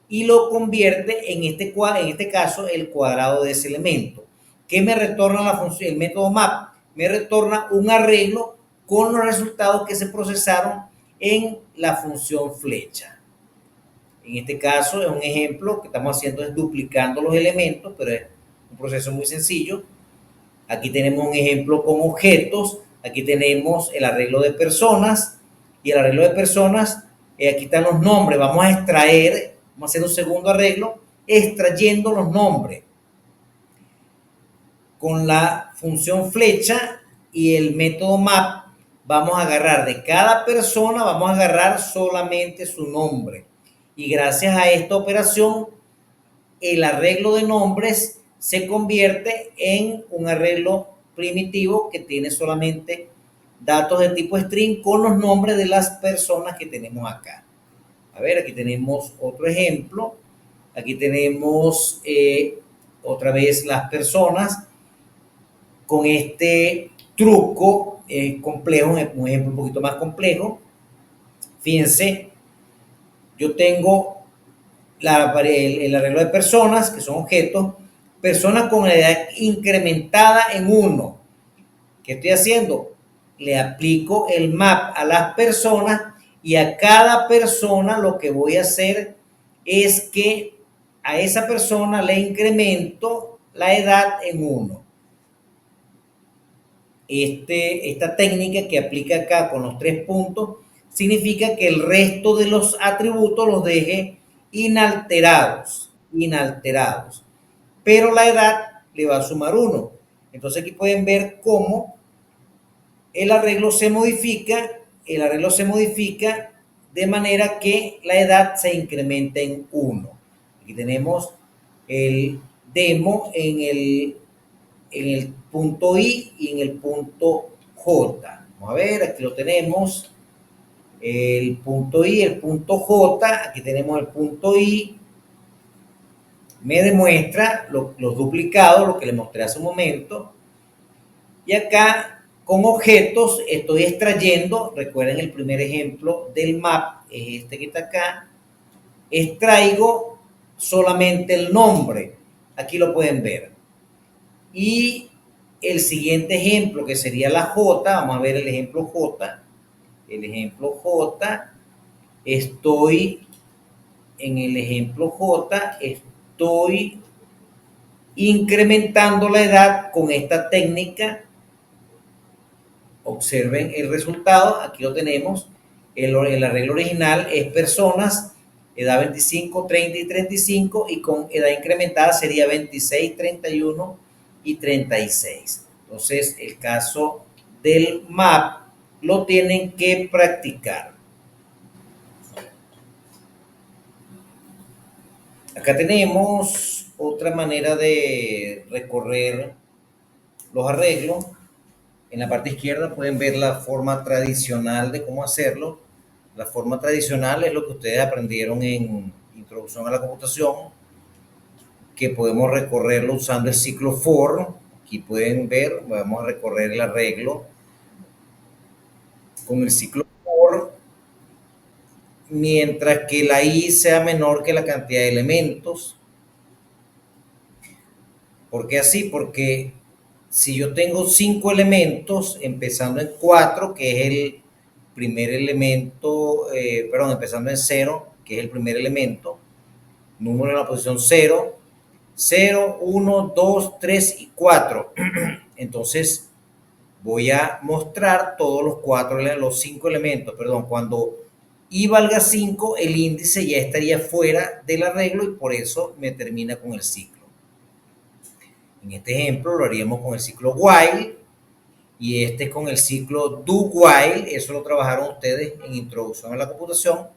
y lo convierte en este caso el cuadrado de ese elemento. ¿Qué me retorna la función, el método map? Me retorna un arreglo con los resultados que se procesaron en la función flecha. En este caso es un ejemplo que estamos haciendo es duplicando los elementos, pero es un proceso muy sencillo. Aquí tenemos un ejemplo con objetos, aquí tenemos el arreglo de personas y el arreglo de personas, aquí están los nombres, vamos a extraer, vamos a hacer un segundo arreglo extrayendo los nombres. Con la función flecha y el método map vamos a agarrar de cada persona, vamos a agarrar solamente su nombre. Y gracias a esta operación, el arreglo de nombres se convierte en un arreglo primitivo que tiene solamente datos de tipo string con los nombres de las personas que tenemos acá. A ver, aquí tenemos otro ejemplo. Aquí tenemos otra vez las personas con este truco complejo, un ejemplo un poquito más complejo. Fíjense, yo tengo el arreglo de personas, que son objetos, personas con la edad incrementada en 1. ¿Qué estoy haciendo? Le aplico el map a las personas y a cada persona lo que voy a hacer es que a esa persona le incremento la edad en 1. Esta técnica que aplica acá con los 3 puntos significa que el resto de los atributos los deje inalterados, pero la edad le va a sumar 1. Entonces aquí pueden ver cómo el arreglo se modifica de manera que la edad se incrementa en 1. Aquí tenemos el demo en el punto I y en el punto J. Vamos a ver, aquí lo tenemos. El punto I, el punto J, aquí tenemos el punto I, me demuestra los duplicados, lo que les mostré hace un momento. Y acá con objetos estoy extrayendo, recuerden el primer ejemplo del map, es este que está acá, extraigo solamente el nombre, aquí lo pueden ver. Y el siguiente ejemplo, que sería la J, vamos a ver el ejemplo J. El ejemplo J, estoy en el ejemplo J, estoy incrementando la edad con esta técnica. Observen el resultado, aquí lo tenemos. El arreglo original es personas, edad 25, 30 y 35, y con edad incrementada sería 26, 31 y 36. Entonces, el caso del map lo tienen que practicar. Acá tenemos otra manera de recorrer los arreglos. En la parte izquierda pueden ver la forma tradicional de cómo hacerlo. La forma tradicional es lo que ustedes aprendieron en Introducción a la Computación, que podemos recorrerlo usando el ciclo for. Aquí pueden ver, vamos a recorrer el arreglo con el ciclo for, mientras que la i sea menor que la cantidad de elementos. ¿Por qué así? Porque si yo tengo 5 elementos, empezando en 4, que es el primer elemento, empezando en 0, que es el primer elemento, número en la posición 0, 0, 1, 2, 3 y 4. Entonces voy a mostrar todos los 5 elementos, cuando i valga 5, el índice ya estaría fuera del arreglo y por eso me termina con el ciclo. En este ejemplo lo haríamos con el ciclo while y este con el ciclo do while. Eso lo trabajaron ustedes en Introducción a la Computación.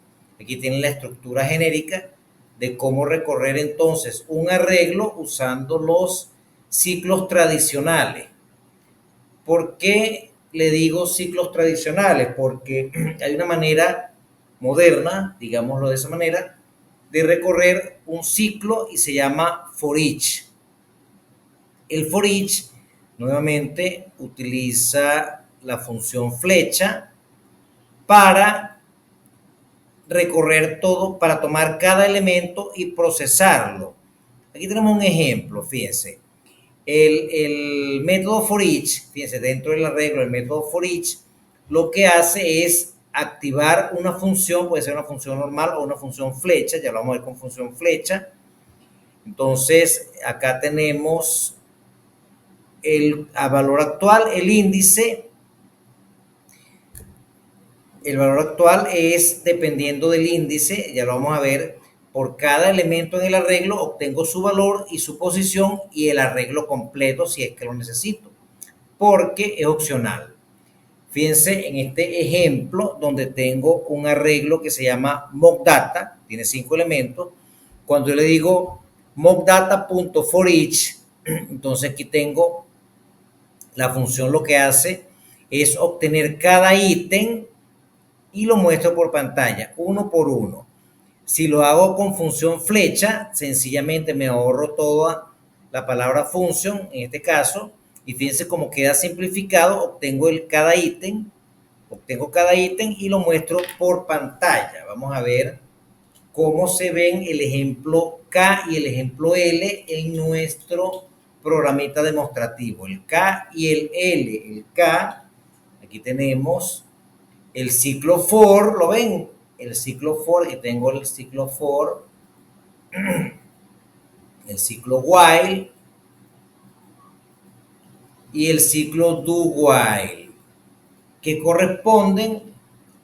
Aquí tienen la estructura genérica de cómo recorrer entonces un arreglo usando los ciclos tradicionales. ¿Por qué le digo ciclos tradicionales? Porque hay una manera moderna, digámoslo de esa manera, de recorrer un ciclo y se llama for each. El for each nuevamente utiliza la función flecha para recorrer todo, para tomar cada elemento y procesarlo. Aquí tenemos un ejemplo, fíjense. El método for each, fíjense, dentro del arreglo, el método for each, lo que hace es activar una función, puede ser una función normal o una función flecha, ya lo vamos a ver con función flecha. Entonces, acá tenemos a valor actual, el índice. El valor actual es dependiendo del índice, ya lo vamos a ver. Por cada elemento en el arreglo obtengo su valor y su posición y el arreglo completo si es que lo necesito, porque es opcional. Fíjense en este ejemplo donde tengo un arreglo que se llama mockdata, tiene 5 elementos. Cuando yo le digo mockdata.forEach, entonces aquí tengo la función, lo que hace es obtener cada ítem y lo muestro por pantalla, uno por uno. Si lo hago con función flecha, sencillamente me ahorro toda la palabra function, en este caso, y fíjense cómo queda simplificado, obtengo cada ítem y lo muestro por pantalla. Vamos a ver cómo se ven el ejemplo K y el ejemplo L en nuestro programita demostrativo. El K y el L. El K, aquí tenemos el ciclo for, ¿lo ven? El ciclo for, aquí tengo el ciclo for, el ciclo while y el ciclo do while, que corresponden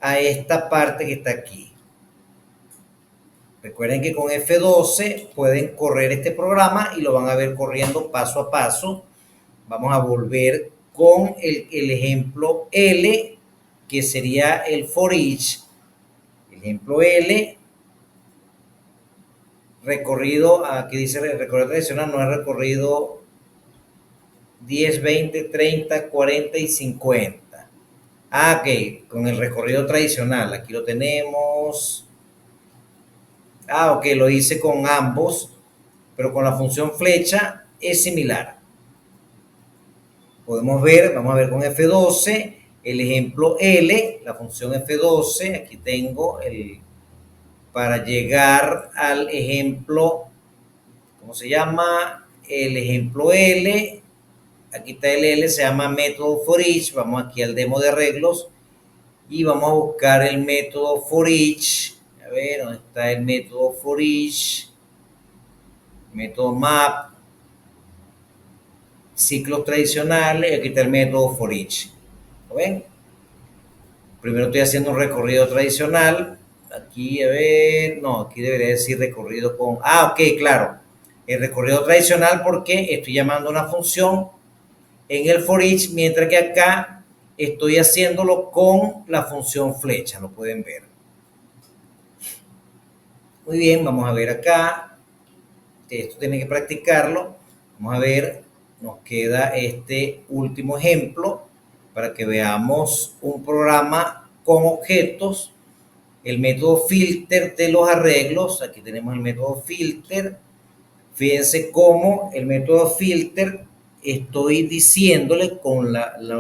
a esta parte que está aquí. Recuerden que con F12 pueden correr este programa y lo van a ver corriendo paso a paso. Vamos a volver con el ejemplo L, que sería el for each. Ejemplo L, recorrido, aquí dice recorrido tradicional, no es recorrido 10, 20, 30, 40 y 50. Ok, con el recorrido tradicional, aquí lo tenemos. Ok, lo hice con ambos, pero con la función flecha es similar. Podemos ver, vamos a ver con F12, el ejemplo L, la función F12, aquí tengo para llegar al ejemplo, ¿cómo se llama? El ejemplo L, aquí está el L, se llama método for each. Vamos aquí al demo de arreglos y vamos a buscar el método for each. A ver, ¿dónde está el método for each? Método map, ciclos tradicionales, y aquí está el método for each. ¿Lo ven? Primero estoy haciendo un recorrido tradicional. Aquí, a ver, no, aquí debería decir recorrido con... ok, claro. El recorrido tradicional porque estoy llamando una función en el for each, mientras que acá estoy haciéndolo con la función flecha, lo pueden ver. Muy bien, vamos a ver acá. Esto tiene que practicarlo. Vamos a ver, nos queda este último ejemplo. para que veamos un programa con objetos, el método filter de los arreglos. Aquí tenemos el método filter. Fíjense cómo el método filter estoy diciéndole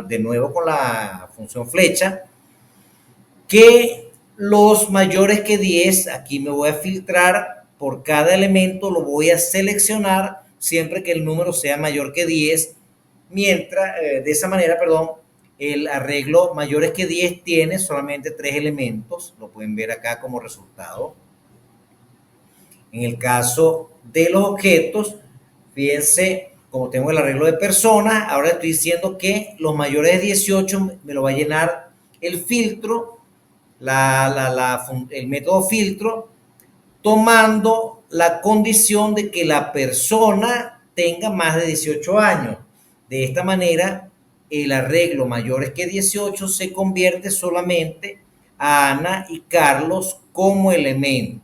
de nuevo con la función flecha que los mayores que 10, aquí me voy a filtrar por cada elemento, lo voy a seleccionar siempre que el número sea mayor que 10, mientras, de esa manera, perdón, el arreglo mayores que 10 tiene solamente 3 elementos, lo pueden ver acá como resultado. En el caso de los objetos, fíjense, como tengo el arreglo de personas, ahora estoy diciendo que los mayores de 18 me lo va a llenar el filtro, el método filtro, tomando la condición de que la persona tenga más de 18 años. De esta manera, el arreglo mayores que 18 se convierte solamente a Ana y Carlos como elementos.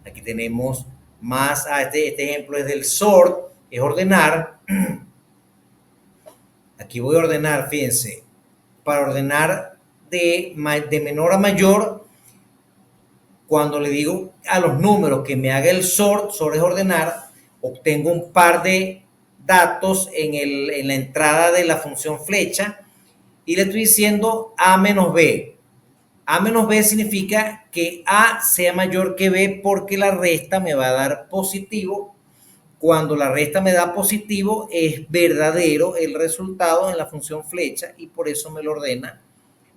Aquí tenemos más, este ejemplo es del sort, es ordenar. Aquí voy a ordenar, fíjense, para ordenar de menor a mayor, cuando le digo a los números que me haga el sort es ordenar, obtengo un par de datos en la entrada de la función flecha y le estoy diciendo A menos B. A menos B significa que A sea mayor que B porque la resta me va a dar positivo. Cuando la resta me da positivo es verdadero el resultado en la función flecha y por eso me lo ordena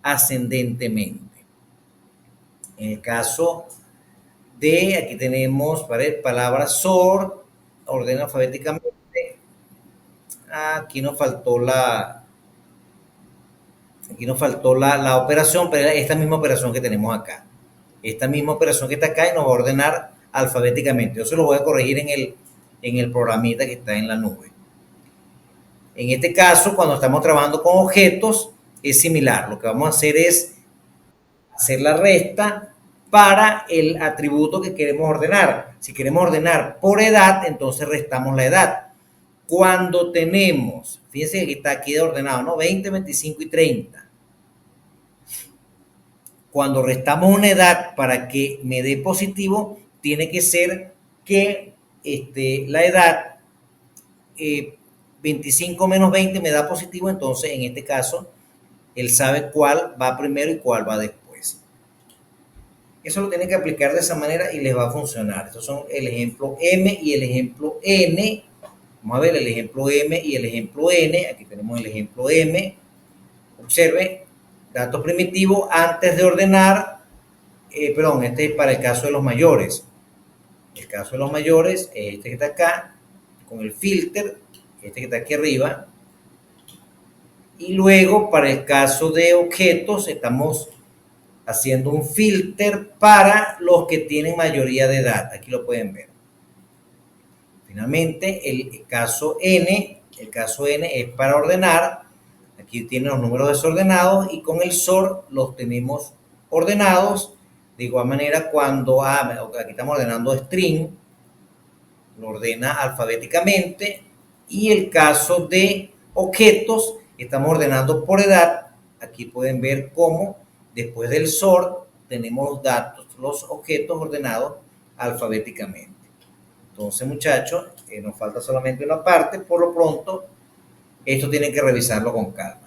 ascendentemente. En el caso de, aquí tenemos palabra sort, ordena alfabéticamente. Aquí nos faltó la operación, pero esta misma operación que tenemos acá. Esta misma operación que está acá y nos va a ordenar alfabéticamente. Yo se lo voy a corregir en el programita que está en la nube. En este caso, cuando estamos trabajando con objetos, es similar. Lo que vamos a hacer es hacer la resta para el atributo que queremos ordenar. Si queremos ordenar por edad, entonces restamos la edad. Cuando tenemos, fíjense que está aquí de ordenado, ¿no? 20, 25 y 30. Cuando restamos una edad para que me dé positivo, tiene que ser que la edad 25 menos 20 me da positivo, entonces en este caso él sabe cuál va primero y cuál va después. Eso lo tienen que aplicar de esa manera y les va a funcionar. Estos son el ejemplo M y el ejemplo N. Vamos a ver el ejemplo M y el ejemplo N. Aquí tenemos el ejemplo M. Observen, datos primitivos antes de ordenar. Perdón, este es para el caso de los mayores. El caso de los mayores es este que está acá, con el filter, este que está aquí arriba. Y luego, para el caso de objetos, estamos haciendo un filter para los que tienen mayoría de edad. Aquí lo pueden ver. Finalmente, el caso N es para ordenar. Aquí tienen los números desordenados y con el sort los tenemos ordenados. De igual manera, cuando aquí estamos ordenando string, lo ordena alfabéticamente. Y el caso de objetos, estamos ordenando por edad. Aquí pueden ver cómo después del sort tenemos los datos, los objetos ordenados alfabéticamente. Entonces, muchachos, nos falta solamente una parte. Por lo pronto, esto tienen que revisarlo con calma.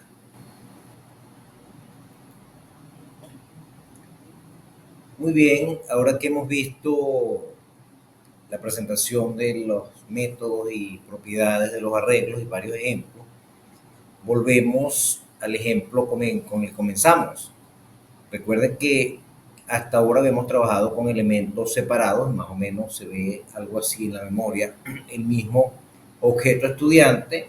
Muy bien, ahora que hemos visto la presentación de los métodos y propiedades de los arreglos y varios ejemplos, volvemos al ejemplo con el que comenzamos. Recuerden que hasta ahora hemos trabajado con elementos separados, más o menos se ve algo así en la memoria. El mismo objeto estudiante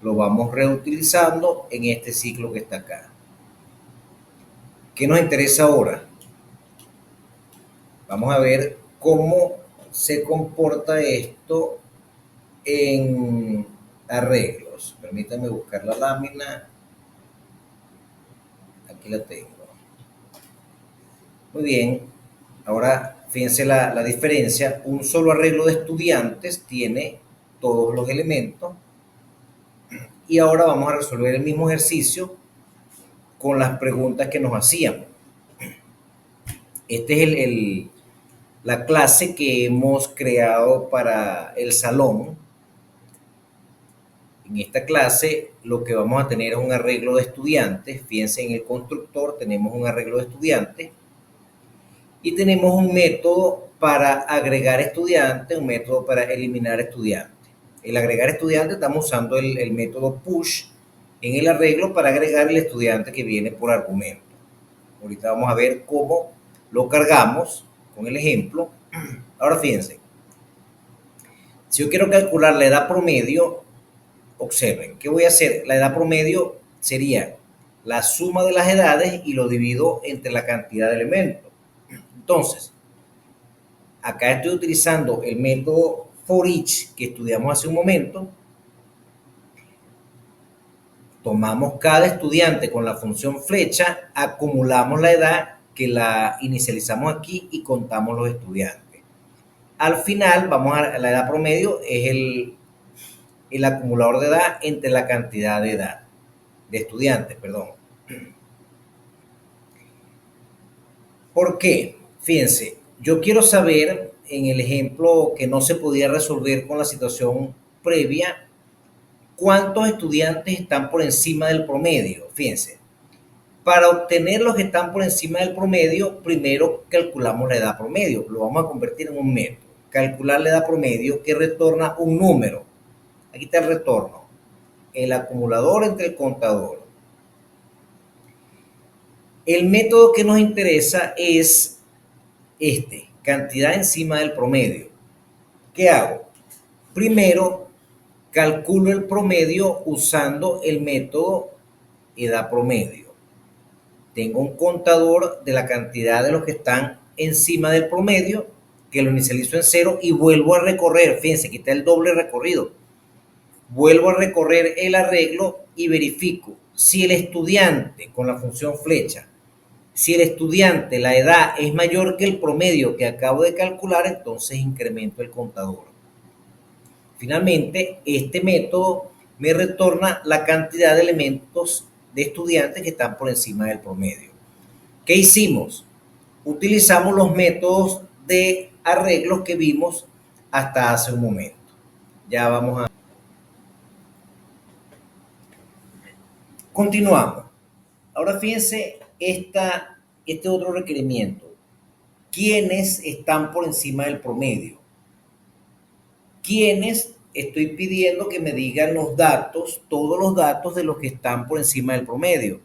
lo vamos reutilizando en este ciclo que está acá. ¿Qué nos interesa ahora? Vamos a ver cómo se comporta esto en arreglos. Permítanme buscar la lámina. Aquí la tengo. Muy bien. Ahora, fíjense la diferencia. Un solo arreglo de estudiantes tiene todos los elementos. y ahora vamos a resolver el mismo ejercicio con las preguntas que nos hacíamos. Esta es la clase que hemos creado para el salón. En esta clase lo que vamos a tener es un arreglo de estudiantes. Fíjense, en el constructor tenemos un arreglo de estudiantes y tenemos un método para agregar estudiantes, un método para eliminar estudiantes. El agregar estudiantes, estamos usando el método push en el arreglo para agregar el estudiante que viene por argumento. Ahorita vamos a ver cómo lo cargamos con el ejemplo. Ahora fíjense, si yo quiero calcular la edad promedio, observen, ¿qué voy a hacer? La edad promedio sería la suma de las edades y lo divido entre la cantidad de elementos. Entonces, acá estoy utilizando el método for each que estudiamos hace un momento. Tomamos cada estudiante con la función flecha, acumulamos la edad que la inicializamos aquí y contamos los estudiantes. Al final, vamos a la edad promedio, es el acumulador de edad entre la cantidad de edad, de estudiantes, perdón. ¿Por qué? Fíjense, yo quiero saber, en el ejemplo que no se podía resolver con la situación previa, ¿cuántos estudiantes están por encima del promedio? Fíjense, para obtener los que están por encima del promedio, primero calculamos la edad promedio, lo vamos a convertir en un método. Calcular la edad promedio que retorna un número. Aquí está el retorno, el acumulador entre el contador. El método que nos interesa es cantidad encima del promedio. ¿Qué hago? Primero, calculo el promedio usando el método edad promedio. Tengo un contador de la cantidad de los que están encima del promedio, que lo inicializo en 0 y vuelvo a recorrer. Fíjense, aquí está el doble recorrido. Vuelvo a recorrer el arreglo y verifico si el estudiante, con la función flecha, si el estudiante, la edad es mayor que el promedio que acabo de calcular, entonces incremento el contador. Finalmente, este método me retorna la cantidad de elementos de estudiantes que están por encima del promedio. ¿Qué hicimos? Utilizamos los métodos de arreglos que vimos hasta hace un momento. Ya vamos a... Continuamos. Ahora fíjense este otro requerimiento. ¿Quiénes están por encima del promedio? ¿Quiénes? Estoy pidiendo que me digan los datos, todos los datos de los que están por encima del promedio.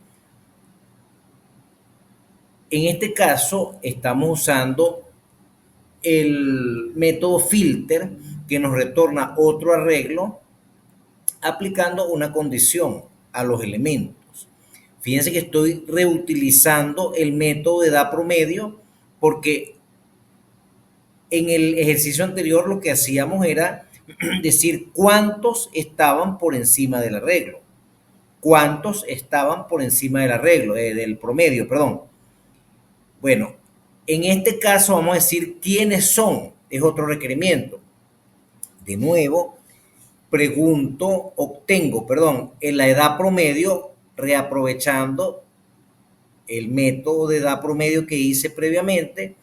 En este caso estamos usando el método filter que nos retorna otro arreglo aplicando una condición a los elementos. Fíjense que estoy reutilizando el método de edad promedio porque en el ejercicio anterior lo que hacíamos era decir cuántos estaban por encima del arreglo. ¿Cuántos estaban por encima del arreglo, del promedio, perdón? Bueno, en este caso vamos a decir quiénes son, es otro requerimiento. De nuevo, obtengo en la edad promedio, reaprovechando el método de edad promedio que hice previamente.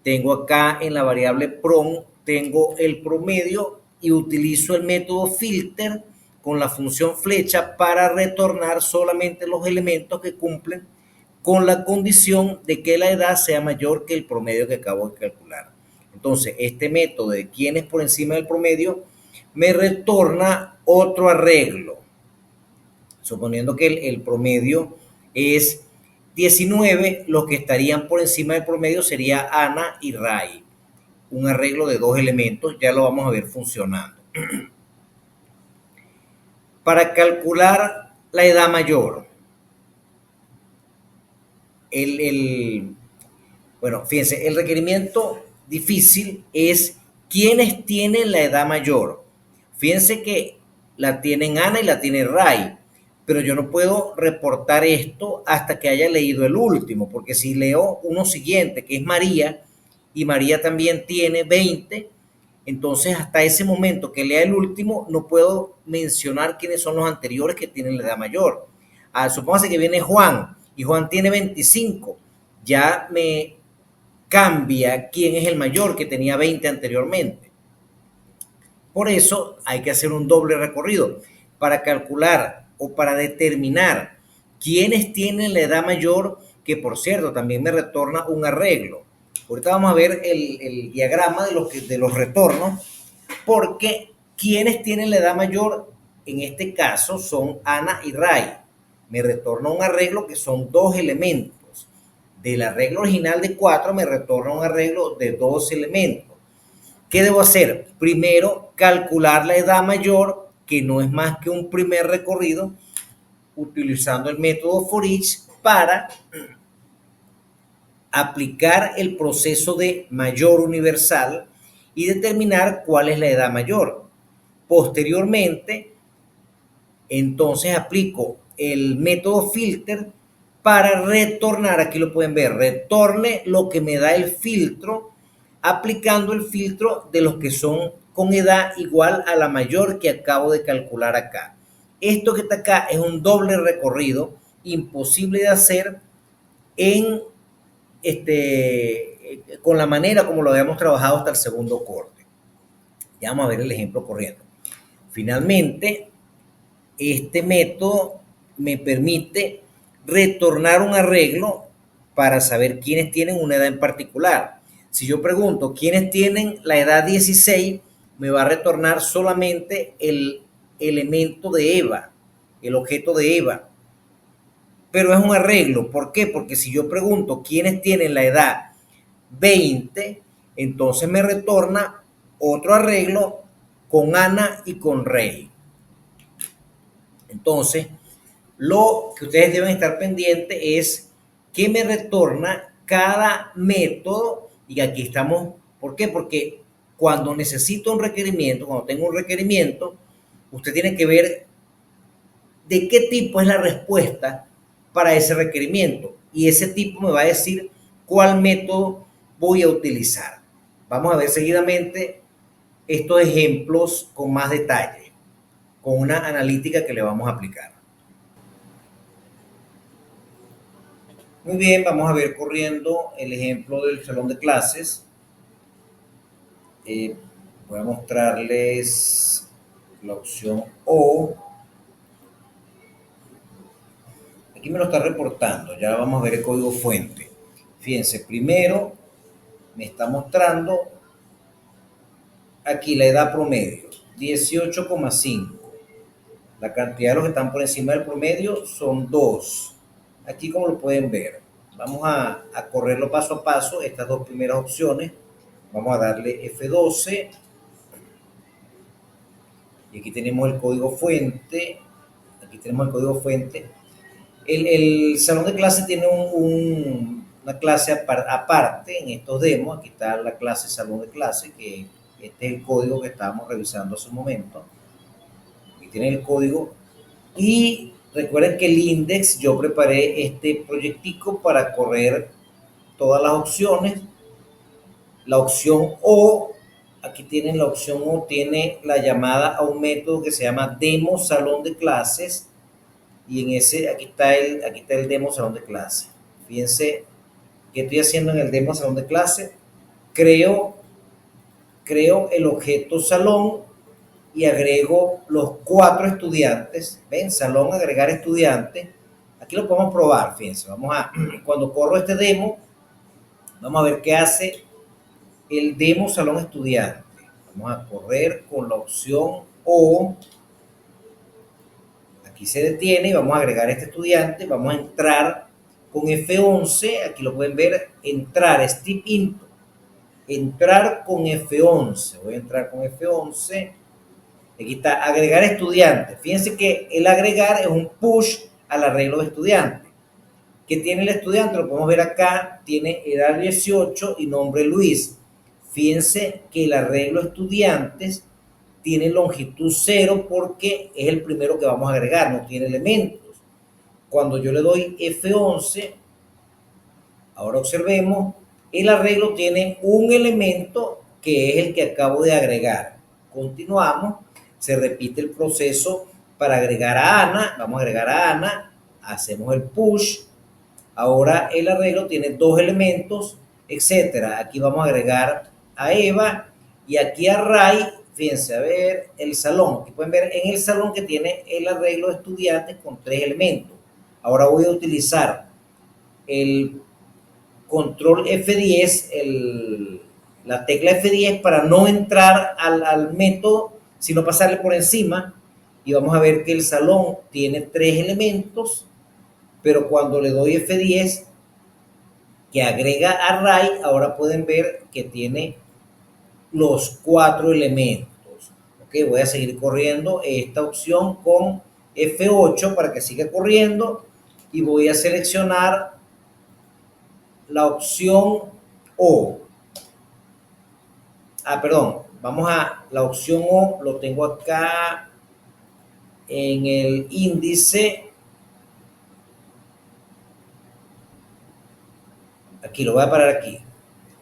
Tengo acá en la variable prom, tengo el promedio y utilizo el método filter con la función flecha para retornar solamente los elementos que cumplen con la condición de que la edad sea mayor que el promedio que acabo de calcular. Entonces, este método de quién es por encima del promedio me retorna otro arreglo. Suponiendo que el promedio es 19, los que estarían por encima del promedio sería Ana y Ray. Un arreglo de dos elementos, ya lo vamos a ver funcionando. Para calcular la edad mayor, bueno, fíjense, el requerimiento difícil es quiénes tienen la edad mayor. Fíjense que la tienen Ana y la tiene Ray, pero yo no puedo reportar esto hasta que haya leído el último, porque si leo uno siguiente, que es María, y María también tiene 20, Entonces, hasta ese momento que lea el último, no puedo mencionar quiénes son los anteriores que tienen la edad mayor. Supóngase que viene Juan y Juan tiene 25. Ya me cambia quién es el mayor que tenía 20 anteriormente. Por eso hay que hacer un doble recorrido para calcular o para determinar quiénes tienen la edad mayor, que por cierto también me retorna un arreglo. Ahorita vamos a ver el diagrama de los retornos, porque quienes tienen la edad mayor en este caso son Ana y Ray. Me retorna un arreglo que son dos elementos. Del arreglo original de 4 me retorna un arreglo de 2 elementos. ¿Qué debo hacer? Primero, calcular la edad mayor, que no es más que un primer recorrido, utilizando el método for each para aplicar el proceso de mayor universal y determinar cuál es la edad mayor. Posteriormente, entonces aplico el método filter para retornar, aquí lo pueden ver, retorne lo que me da el filtro, aplicando el filtro de los que son con edad igual a la mayor que acabo de calcular acá. Esto que está acá es un doble recorrido, imposible de hacer en con la manera como lo habíamos trabajado hasta el segundo corte. Ya vamos a ver el ejemplo corriendo. Finalmente, este método me permite retornar un arreglo para saber quiénes tienen una edad en particular. Si yo pregunto quiénes tienen la edad 16, me va a retornar solamente el elemento de Eva, el objeto de Eva. Pero es un arreglo. ¿Por qué? Porque si yo pregunto quiénes tienen la edad 20, entonces me retorna otro arreglo con Ana y con Rey. Entonces, lo que ustedes deben estar pendientes es qué me retorna cada método. Y aquí estamos, ¿por qué? Porque cuando necesito un requerimiento, cuando tengo un requerimiento, usted tiene que ver de qué tipo es la respuesta para ese requerimiento. Y ese tipo me va a decir cuál método voy a utilizar. Vamos a ver seguidamente estos ejemplos con más detalle, con una analítica que le vamos a aplicar. Muy bien, vamos a ver corriendo el ejemplo del salón de clases. Voy a mostrarles la opción O. Aquí me lo está reportando, ya vamos a ver el código fuente. Fíjense, primero me está mostrando aquí la edad promedio, 18,5. La cantidad de los que están por encima del promedio son 2. Aquí como lo pueden ver, vamos a correrlo paso a paso, estas dos primeras opciones. Vamos a darle F12. Y aquí tenemos el código fuente. Aquí tenemos el código fuente. El salón de clase tiene una clase aparte en estos demos. Aquí está la clase salón de clase, que este es el código que estábamos revisando hace un momento. Aquí tienen el código. Y recuerden que el index, yo preparé este proyectico para correr todas las opciones. La opción O, aquí tienen la opción O, tiene la llamada a un método que se llama demo salón de clases. Y en ese, aquí está el demo salón de clase. Fíjense qué estoy haciendo en el demo salón de clase. Creo el objeto salón y agrego los 4 estudiantes. ¿Ven? Salón, agregar estudiantes. Aquí lo podemos probar, fíjense. Cuando corro este demo, vamos a ver qué hace el demo salón estudiante. Vamos a correr con la opción O. Aquí se detiene y vamos a agregar este estudiante. Vamos a entrar con F11. Aquí lo pueden ver. Entrar, Step Into. Entrar con F11. Voy a entrar con F11. Aquí está, agregar estudiante. Fíjense que el agregar es un push al arreglo de estudiante. ¿Qué tiene el estudiante? Lo podemos ver acá. Tiene edad 18 y nombre Luis. Fíjense que el arreglo estudiantes tiene longitud 0 porque es el primero que vamos a agregar, no tiene elementos. Cuando yo le doy F11, ahora observemos, el arreglo tiene un elemento que es el que acabo de agregar. Continuamos, se repite el proceso para agregar a Ana. Vamos a agregar a Ana, hacemos el push. Ahora el arreglo tiene dos elementos, etcétera. Aquí vamos a agregar a Eva y aquí a Ray. Fíjense, a ver, el salón. Aquí pueden ver en el salón que tiene el arreglo de estudiantes con tres elementos. Ahora voy a utilizar el control F10, la tecla F10 para no entrar al método, sino pasarle por encima. Y vamos a ver que el salón tiene tres elementos, pero cuando le doy F10, que agrega array, ahora pueden ver que tiene los cuatro elementos. Ok, voy a seguir corriendo esta opción con F8 para que siga corriendo y voy a seleccionar la opción O. Perdón, vamos a la opción O, lo tengo acá en el índice. Aquí lo voy a parar aquí.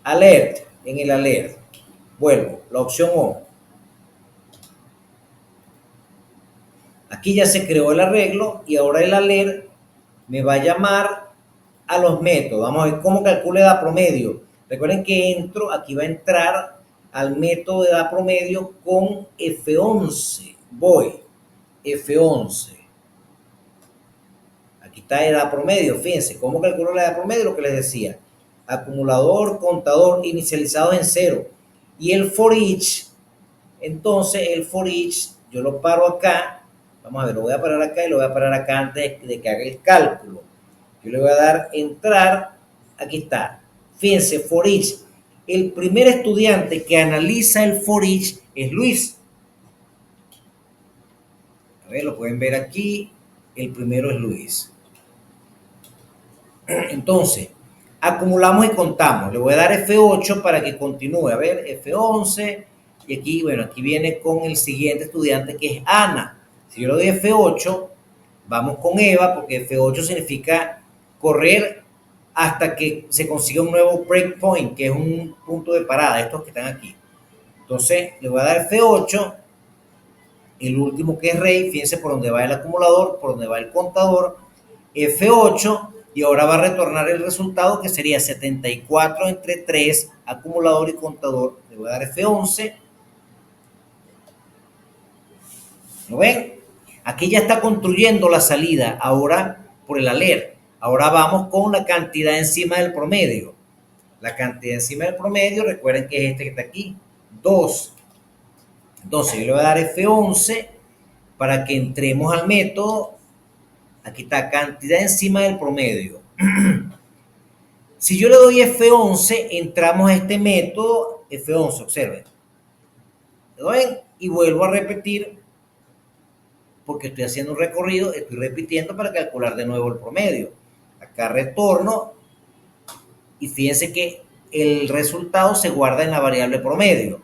Alert, en el alert. Vuelvo, la opción O. Aquí ya se creó el arreglo y ahora el alert me va a llamar a los métodos. Vamos a ver cómo calcula edad promedio. Recuerden que entro, aquí va a entrar al método de edad promedio con F11. Voy, F11. Aquí está edad promedio. Fíjense, ¿cómo calculo la edad promedio? Lo que les decía. Acumulador, contador, inicializados en cero. Y el for each, entonces el for each, yo lo paro acá. Vamos a ver, lo voy a parar acá y lo voy a parar acá antes de que haga el cálculo. Yo le voy a dar entrar, aquí está. Fíjense, for each. El primer estudiante que analiza el for each es Luis. A ver, lo pueden ver aquí. El primero es Luis. Entonces, acumulamos y contamos. Le voy a dar F8 para que continúe. A ver, F11. Y aquí, bueno, aquí viene con el siguiente estudiante que es Ana. Si yo le doy F8, vamos con Eva, porque F8 significa correr hasta que se consiga un nuevo breakpoint, que es un punto de parada, estos que están aquí. Entonces, le voy a dar F8, el último que es Rey, fíjense por donde va el acumulador, por donde va el contador, F8, y ahora va a retornar el resultado que sería 74 entre 3, acumulador y contador. Le voy a dar F11. ¿Lo ven? Aquí ya está construyendo la salida, ahora por el alert. Ahora vamos con la cantidad encima del promedio. La cantidad encima del promedio, recuerden que es este que está aquí, 2. Entonces yo le voy a dar F11 para que entremos al método. Aquí está, cantidad encima del promedio. Si yo le doy F11, entramos a este método, F11, observen. ¿Lo ven? Y vuelvo a repetir, porque estoy haciendo un recorrido, estoy repitiendo para calcular de nuevo el promedio. Acá retorno y fíjense que el resultado se guarda en la variable promedio.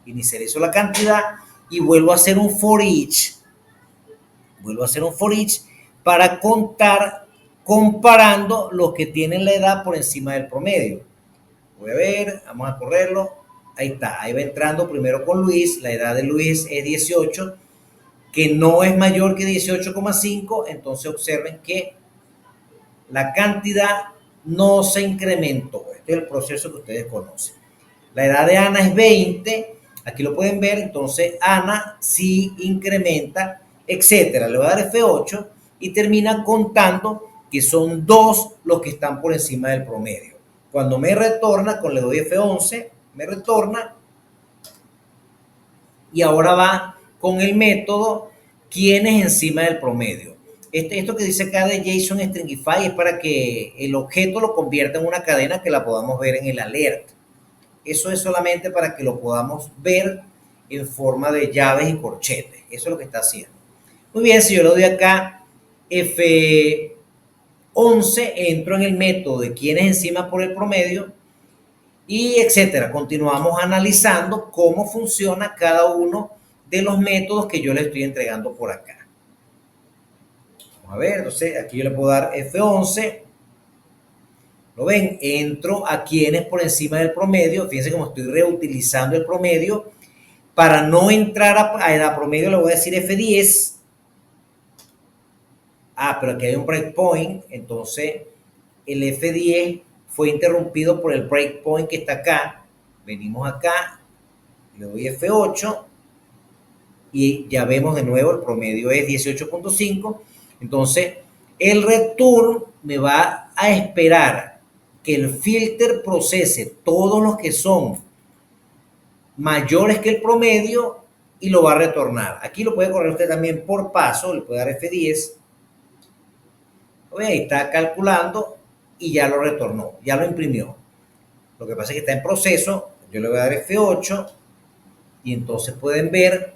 Inicializo la cantidad y vuelvo a hacer un for each. Vuelvo a hacer un for each para contar comparando los que tienen la edad por encima del promedio. Voy a ver, vamos a correrlo. Ahí está, ahí va entrando primero con Luis. La edad de Luis es 18, que no es mayor que 18,5. Entonces observen que la cantidad no se incrementó. Este es el proceso que ustedes conocen. La edad de Ana es 20. Aquí lo pueden ver. Entonces Ana sí incrementa, etcétera. Le voy a dar F8 y termina contando que son 2 los que están por encima del promedio. Cuando me retorna, le doy F11, me retorna y ahora va con el método quién es encima del promedio. Esto que dice acá de JSON Stringify es para que el objeto lo convierta en una cadena que la podamos ver en el alert. Eso es solamente para que lo podamos ver en forma de llaves y corchetes. Eso es lo que está haciendo. Muy bien, si yo le doy acá F11, entro en el método de quién es encima por el promedio y etcétera. Continuamos analizando cómo funciona cada uno de los métodos que yo le estoy entregando por acá. Vamos a ver, entonces aquí yo le puedo dar F11 ¿Lo ven? Entro a quienes por encima del promedio. Fíjense cómo estoy reutilizando el promedio. Para no entrar a la promedio le voy a decir F10. Pero aquí hay un breakpoint. Entonces el F10 fue interrumpido por el breakpoint que está acá. Venimos acá, le doy F8 y ya vemos de nuevo el promedio es 18.5. Entonces el return me va a esperar que el filter procese todos los que son mayores que el promedio y lo va a retornar. Aquí lo puede correr usted también por paso, le puede dar F10. Ahí está calculando y ya lo retornó, ya lo imprimió. Lo que pasa es que está en proceso, yo le voy a dar F8 y entonces pueden ver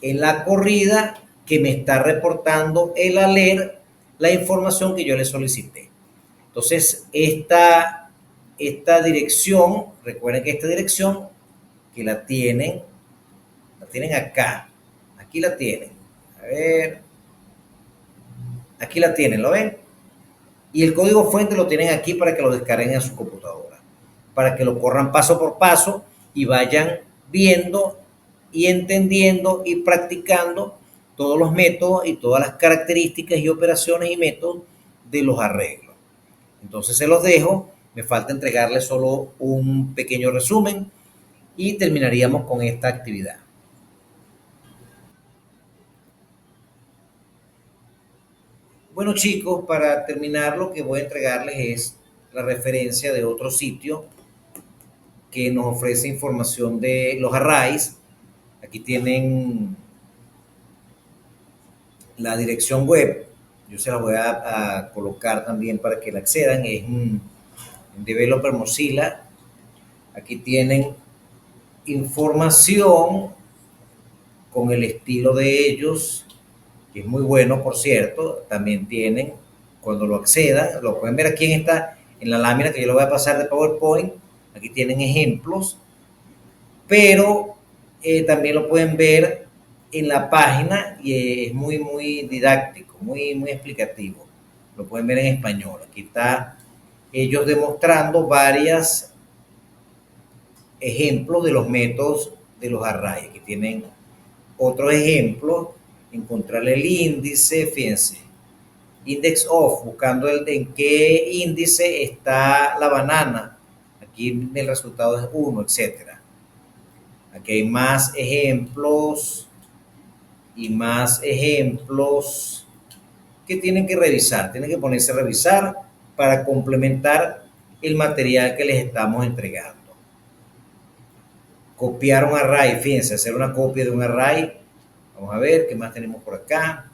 en la corrida que me está reportando el alert la información que yo le solicité. Entonces, esta dirección, recuerden que esta dirección que la tienen acá, aquí la tienen, a ver, aquí la tienen, ¿lo ven? Y el código fuente lo tienen aquí para que lo descarguen a su computadora, para que lo corran paso por paso y vayan viendo y entendiendo y practicando todos los métodos y todas las características y operaciones y métodos de los arreglos. Entonces se los dejo, me falta entregarles solo un pequeño resumen y terminaríamos con esta actividad. Bueno chicos, para terminar lo que voy a entregarles es la referencia de otro sitio que nos ofrece información de los arrays. Aquí tienen la dirección web, yo se la voy a colocar también para que la accedan, es un Developer Mozilla. Aquí tienen información con el estilo de ellos, que es muy bueno, por cierto. También tienen, cuando lo accedan, lo pueden ver aquí en la lámina que yo le voy a pasar de PowerPoint. Aquí tienen ejemplos, pero también lo pueden ver en la página y es muy didáctico, muy explicativo. Lo pueden ver en español. Aquí está ellos demostrando varios ejemplos de los métodos de los arrays. Aquí tienen otro ejemplo, encontrar el índice, fíjense, index of, buscando en qué índice está la banana. Aquí el resultado es 1, etcétera. Aquí hay más ejemplos y más ejemplos que tienen que revisar, tienen que ponerse a revisar para complementar el material que les estamos entregando. Copiar un array, fíjense, hacer una copia de un array. Vamos a ver qué más tenemos por acá.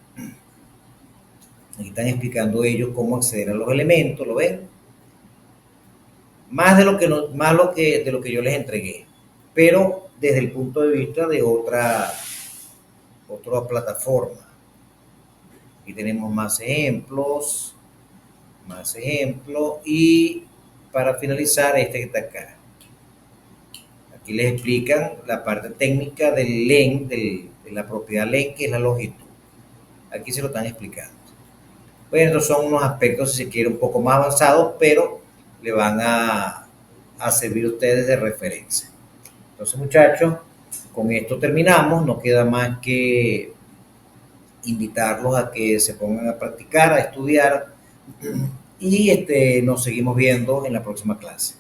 Aquí están explicando ellos cómo acceder a los elementos, ¿lo ven? Más de lo que yo les entregué, pero desde el punto de vista de otra plataforma. Aquí tenemos más ejemplos y para finalizar este que está acá. Aquí les explican la parte técnica del len, de la propiedad len, que es la longitud. Aquí se lo están explicando. Bueno, estos son unos aspectos, si se quiere, un poco más avanzados, pero le van a servir a ustedes de referencia. Entonces, muchachos, con esto terminamos. No queda más que invitarlos a que se pongan a practicar, a estudiar y nos seguimos viendo en la próxima clase.